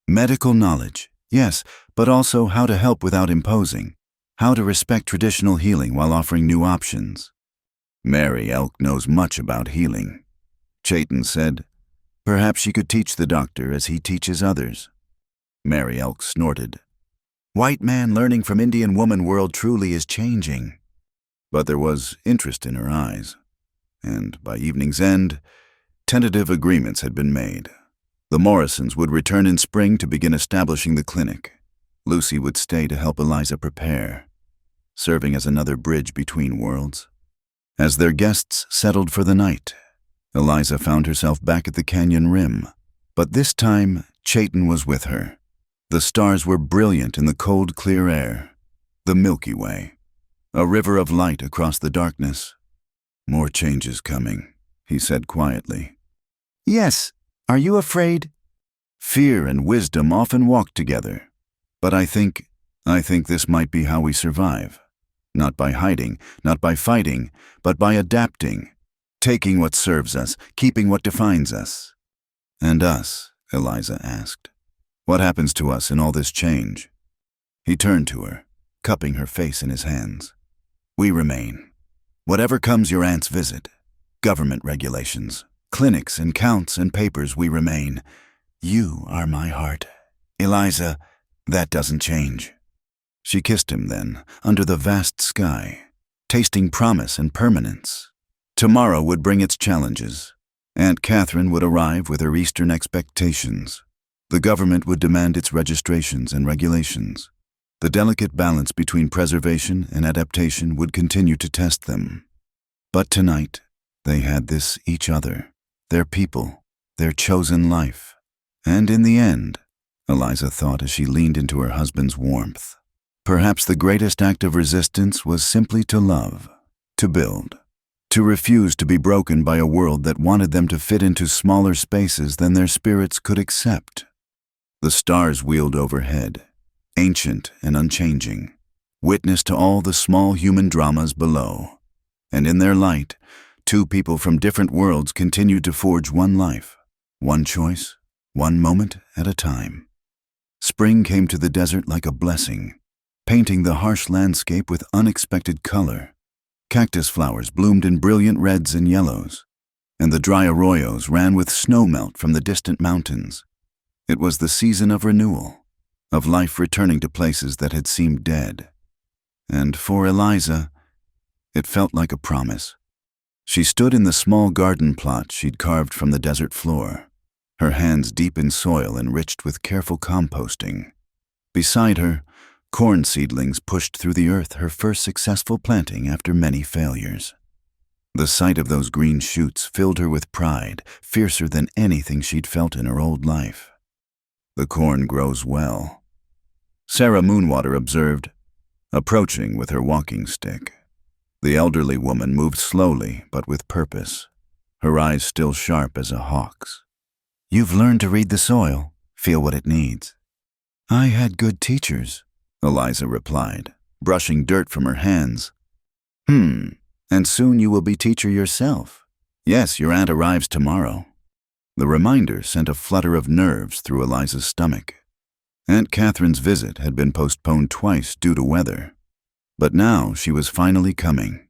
A: "Medical knowledge, Yes, but also how to help without imposing, how to respect traditional healing while offering new options. Mary Elk knows much about healing. Chayton said, perhaps she could teach the doctor as he teaches others. Mary Elk snorted. White man learning from Indian woman world truly is changing. But there was interest in her eyes, and by evening's end, tentative agreements had been made. The Morrisons would return in spring to begin establishing the clinic. Lucy would stay to help Eliza prepare, serving as another bridge between worlds. As their guests settled for the night, Eliza found herself back at the canyon rim, but this time Chayton was with her. The stars were brilliant in the cold, clear air. The Milky Way, a river of light across the darkness. More changes coming, he said quietly. Yes, are you afraid? Fear and wisdom often walk together, but I think this might be how we survive. Not by hiding, not by fighting, but by adapting, taking what serves us, keeping what defines us. And us, Eliza asked. What happens to us in all this change? He turned to her, cupping her face in his hands. We remain. Whatever comes your aunt's visit, government regulations, clinics and counts and papers, we remain. You are my heart. Eliza, that doesn't change. She kissed him then, under the vast sky, tasting promise and permanence. Tomorrow would bring its challenges. Aunt Catherine would arrive with her Eastern expectations. The government would demand its registrations and regulations. The delicate balance between preservation and adaptation would continue to test them. But tonight, they had this each other, their people, their chosen life. And in the end, Eliza thought as she leaned into her husband's warmth, perhaps the greatest act of resistance was simply to love, to build, to refuse to be broken by a world that wanted them to fit into smaller spaces than their spirits could accept. The stars wheeled overhead, ancient and unchanging, witness to all the small human dramas below. And in their light, two people from different worlds continued to forge one life, one choice, one moment at a time. Spring came to the desert like a blessing, painting the harsh landscape with unexpected color. Cactus flowers bloomed in brilliant reds and yellows, and the dry arroyos ran with snowmelt from the distant mountains. It was the season of renewal, of life returning to places that had seemed dead. And for Eliza, it felt like a promise. She stood in the small garden plot she'd carved from the desert floor, her hands deep in soil enriched with careful composting. Beside her, corn seedlings pushed through the earth, her first successful planting after many failures. The sight of those green shoots filled her with pride, fiercer than anything she'd felt in her old life. The corn grows well, Sarah Moonwater observed, approaching with her walking stick. The elderly woman moved slowly but with purpose, her eyes still sharp as a hawk's. You've learned to read the soil, feel what it needs. I had good teachers, Eliza replied, brushing dirt from her hands. And soon you will be teacher yourself. Yes, your aunt arrives tomorrow. The reminder sent a flutter of nerves through Eliza's stomach. Aunt Catherine's visit had been postponed twice due to weather, but now she was finally coming.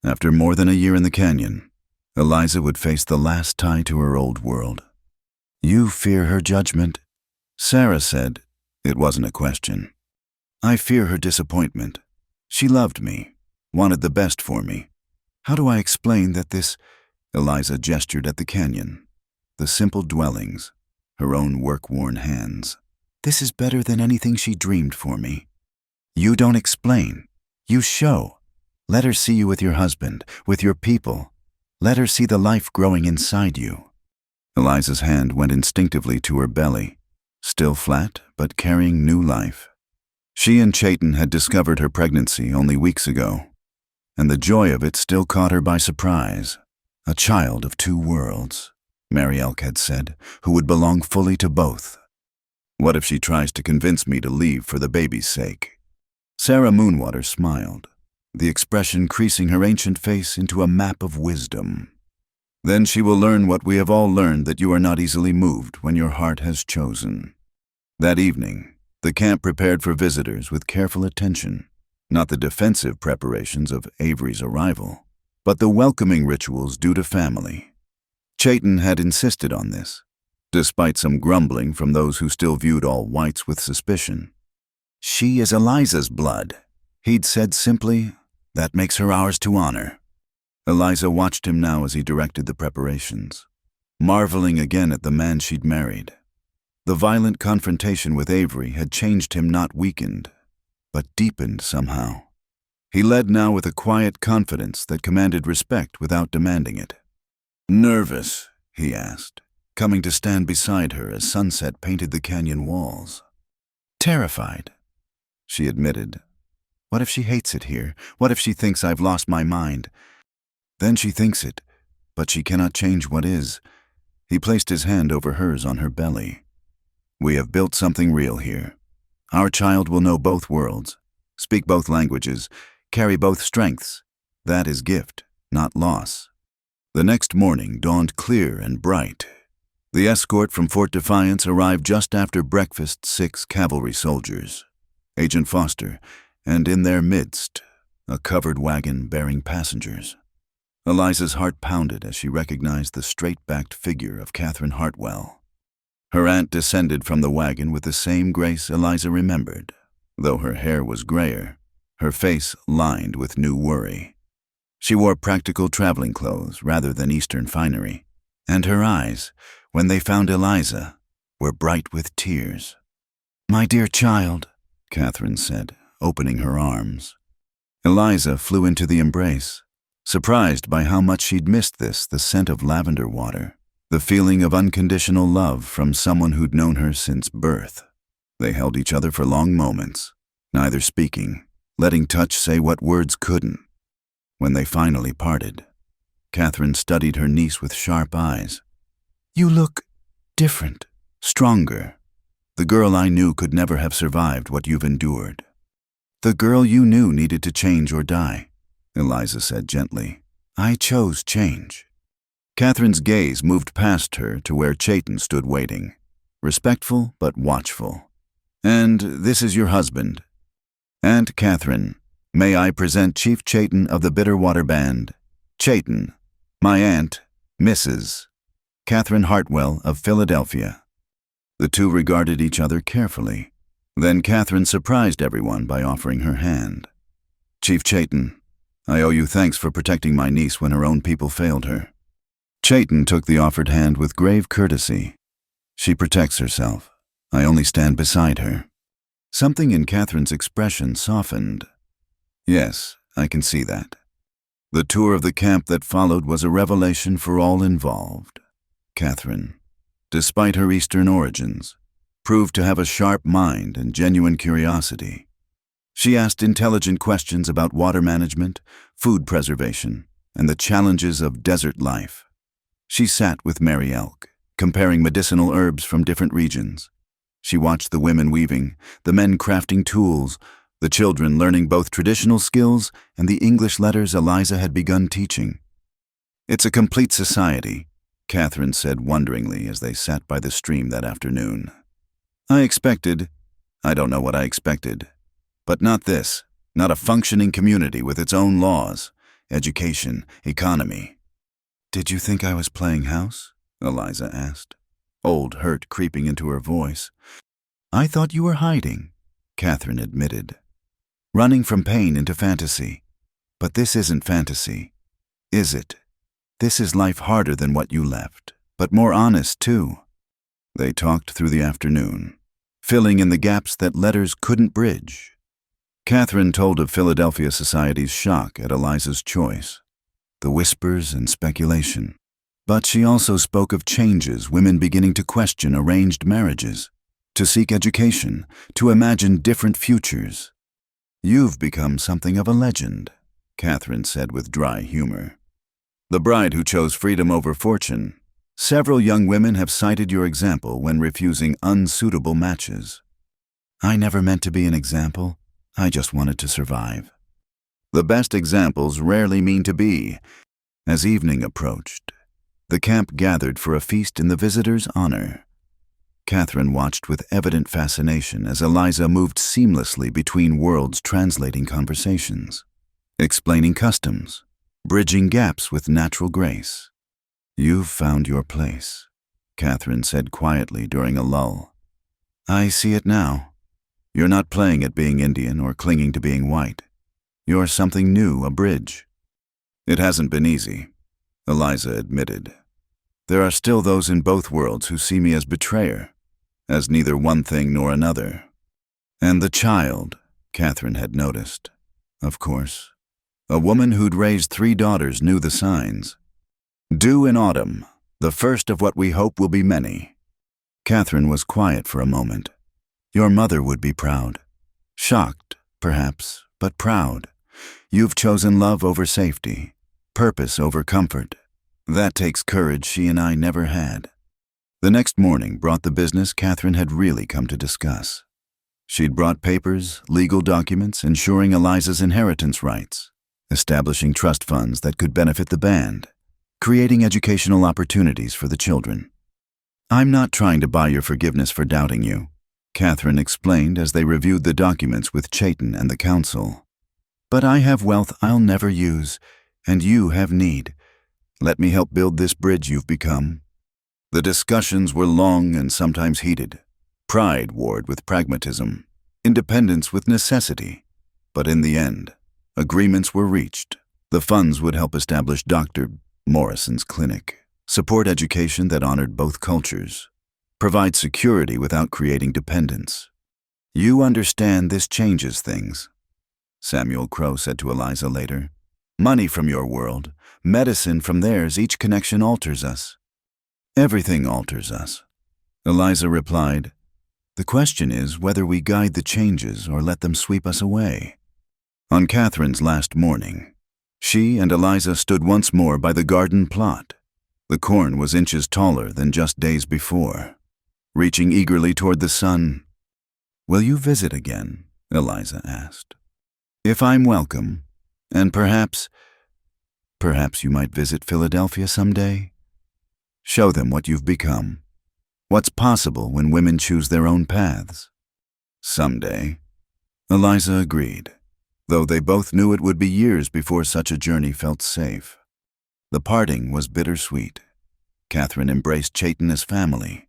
A: After more than a year in the canyon, Eliza would face the last tie to her old world. You fear her judgment? Sarah said. It wasn't a question. I fear her disappointment. She loved me, wanted the best for me. How do I explain that this? Eliza gestured at the canyon. The simple dwellings, her own work-worn hands. This is better than anything she dreamed for me. You don't explain. You show. Let her see you with your husband, with your people. Let her see the life growing inside you. Eliza's hand went instinctively to her belly, still flat but carrying new life. She and Chayton had discovered her pregnancy only weeks ago, and the joy of it still caught her by surprise. A child of two worlds, Mary Elk had said, who would belong fully to both. What if she tries to convince me to leave for the baby's sake? Sarah Moonwater smiled, the expression creasing her ancient face into a map of wisdom. Then she will learn what we have all learned, that you are not easily moved when your heart has chosen. That evening, The camp prepared for visitors with careful attention, not the defensive preparations of Avery's arrival, but the welcoming rituals due to family. Chayton had insisted on this, despite some grumbling from those who still viewed all whites with suspicion. "She is Eliza's blood," he'd said simply. "That makes her ours to honor." Eliza watched him now as he directed the preparations, marveling again at the man she'd married. The violent confrontation with Avery had changed him, not weakened, but deepened somehow. He led now with a quiet confidence that commanded respect without demanding it. "Nervous?" he asked, coming to stand beside her as sunset painted the canyon walls. "Terrified," she admitted. "What if she hates it here? What if she thinks I've lost my mind?" "Then she thinks it, but she cannot change what is." He placed his hand over hers on her belly. "We have built something real here. Our child will know both worlds, speak both languages, carry both strengths. That is gift, not loss." The next morning dawned clear and bright. The escort from Fort Defiance arrived just after breakfast, 6 cavalry soldiers, Agent Foster, and in their midst, a covered wagon bearing passengers. Eliza's heart pounded as she recognized the straight-backed figure of Catherine Hartwell. Her aunt descended from the wagon with the same grace Eliza remembered, though her hair was grayer, her face lined with new worry. She wore practical traveling clothes rather than Eastern finery, and her eyes, when they found Eliza, were bright with tears. "My dear child," Catherine said, opening her arms. Eliza flew into the embrace, surprised by how much she'd missed the scent of lavender water, the feeling of unconditional love from someone who'd known her since birth. They held each other for long moments, neither speaking, letting touch say what words couldn't. When they finally parted, Catherine studied her niece with sharp eyes. "You look different, stronger. The girl I knew could never have survived what you've endured." "The girl you knew needed to change or die," Eliza said gently. "I chose change." Catherine's gaze moved past her to where Chayton stood waiting, respectful but watchful. "And this is your husband. Aunt Catherine, may I present Chief Chayton of the Bitterwater Band. Chayton, my aunt, Mrs. Catherine Hartwell of Philadelphia." The two regarded each other carefully. Then Catherine surprised everyone by offering her hand. "Chief Chayton, I owe you thanks for protecting my niece when her own people failed her." Chayton took the offered hand with grave courtesy. "She protects herself. I only stand beside her." Something in Catherine's expression softened. "Yes, I can see that." The tour of the camp that followed was a revelation for all involved. Catherine, despite her Eastern origins, proved to have a sharp mind and genuine curiosity. She asked intelligent questions about water management, food preservation, and the challenges of desert life. She sat with Mary Elk, comparing medicinal herbs from different regions. She watched the women weaving, the men crafting tools, the children learning both traditional skills and the English letters Eliza had begun teaching. "It's a complete society," Catherine said wonderingly as they sat by the stream that afternoon. I don't know what I expected. But not this, not a functioning community with its own laws, education, economy." "Did you think I was playing house?" Eliza asked, old hurt creeping into her voice. "I thought you were hiding," Catherine admitted. "Running from pain into fantasy. But this isn't fantasy, is it? This is life harder than what you left, but more honest too." They talked through the afternoon, filling in the gaps that letters couldn't bridge. Catherine told of Philadelphia Society's shock at Eliza's choice, the whispers and speculation. But she also spoke of changes, women beginning to question arranged marriages, to seek education, to imagine different futures. "You've become something of a legend," Catherine said with dry humor. "The bride who chose freedom over fortune. Several young women have cited your example when refusing unsuitable matches." "I never meant to be an example. I just wanted to survive." "The best examples rarely mean to be." As evening approached, the camp gathered for a feast in the visitors' honor. Catherine watched with evident fascination as Eliza moved seamlessly between worlds, translating conversations, explaining customs, bridging gaps with natural grace. "You've found your place," Catherine said quietly during a lull. "I see it now. You're not playing at being Indian or clinging to being white. You're something new, a bridge." "It hasn't been easy," Eliza admitted. "There are still those in both worlds who see me as betrayer, as neither one thing nor another." And the child, Catherine had noticed. Of course. A woman who'd raised 3 daughters knew the signs. "Due in autumn, the first of what we hope will be many." Catherine was quiet for a moment. "Your mother would be proud. Shocked, perhaps, but proud. You've chosen love over safety, purpose over comfort. That takes courage she and I never had." The next morning brought the business Catherine had really come to discuss. She'd brought papers, legal documents, ensuring Eliza's inheritance rights, establishing trust funds that could benefit the band, creating educational opportunities for the children. "I'm not trying to buy your forgiveness for doubting you," Catherine explained as they reviewed the documents with Chayton and the council. "But I have wealth I'll never use, and you have need. Let me help build this bridge you've become." The discussions were long and sometimes heated. Pride warred with pragmatism, independence with necessity. But in the end, agreements were reached. The funds would help establish Dr. Morrison's clinic, support education that honored both cultures, provide security without creating dependence. "You understand this changes things," Samuel Crow said to Eliza later. "Money from your world, medicine from theirs, each connection alters us." "Everything alters us," Eliza replied. "The question is whether we guide the changes or let them sweep us away." On Catherine's last morning, she and Eliza stood once more by the garden plot. The corn was inches taller than just days before. Reaching eagerly toward the sun, "Will you visit again?" Eliza asked. "If I'm welcome, and perhaps you might visit Philadelphia someday. Show them what you've become, what's possible when women choose their own paths." "Someday," Eliza agreed, though they both knew it would be years before such a journey felt safe. The parting was bittersweet. Catherine embraced Chayton as family,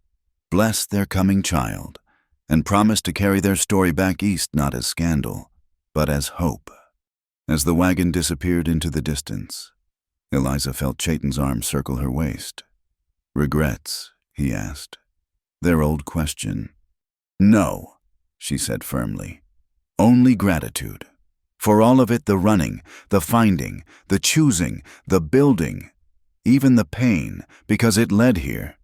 A: blessed their coming child, and promised to carry their story back east not as scandal, but as hope. As the wagon disappeared into the distance, Eliza felt Chayton's arm circle her waist. "Regrets?" he asked. Their old question. "No," she said firmly. "Only gratitude. For all of it, the running, the finding, the choosing, the building, even the pain, because it led here."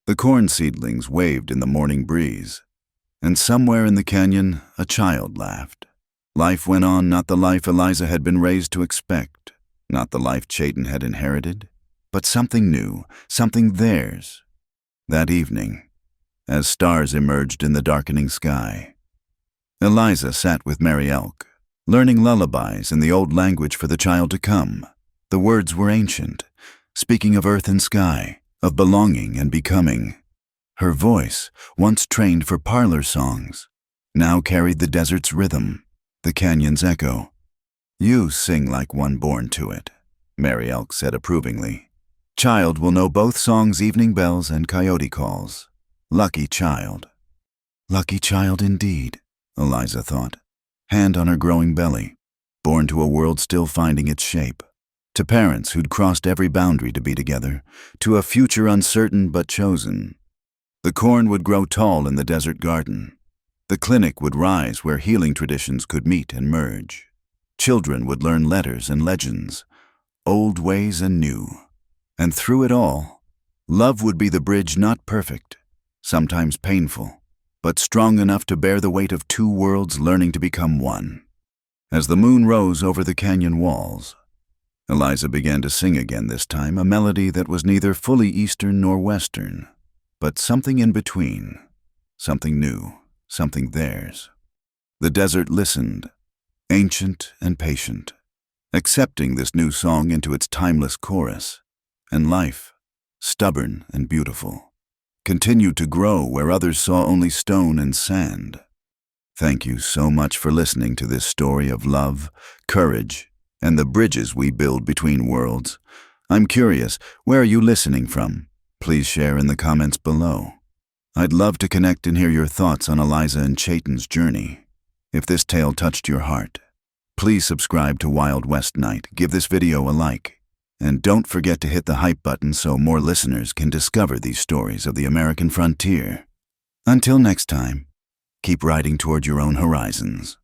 A: The corn seedlings waved in the morning breeze, and somewhere in the canyon, a child laughed. Life went on, not the life Eliza had been raised to expect, not the life Chayton had inherited, but something new, something theirs. That evening, as stars emerged in the darkening sky, Eliza sat with Mary Elk, learning lullabies in the old language for the child to come. The words were ancient, speaking of earth and sky, of belonging and becoming. Her voice, once trained for parlor songs, now carried the desert's rhythm, the canyon's echo. "You sing like one born to it," Mary Elk said approvingly. "Child will know both songs' evening bells and coyote calls. Lucky child." Lucky child indeed, Eliza thought, hand on her growing belly, born to a world still finding its shape, to parents who'd crossed every boundary to be together, to a future uncertain but chosen. The corn would grow tall in the desert garden. The clinic would rise where healing traditions could meet and merge. Children would learn letters and legends, old ways and new. And through it all, love would be the bridge, not perfect, sometimes painful, but strong enough to bear the weight of 2 worlds learning to become one. As the moon rose over the canyon walls, Eliza began to sing again, this time a melody that was neither fully Eastern nor Western, but something in between, something new, something theirs. The desert listened, ancient and patient, accepting this new song into its timeless chorus, and life, stubborn and beautiful, continued to grow where others saw only stone and sand. Thank you so much for listening to this story of love, courage, and the bridges we build between worlds. I'm curious, where are you listening from? Please share in the comments below. I'd love to connect and hear your thoughts on Eliza and Chayton's journey. If this tale touched your heart, please subscribe to Wild West Night, give this video a like, and don't forget to hit the hype button so more listeners can discover these stories of the American frontier. Until next time, keep riding toward your own horizons.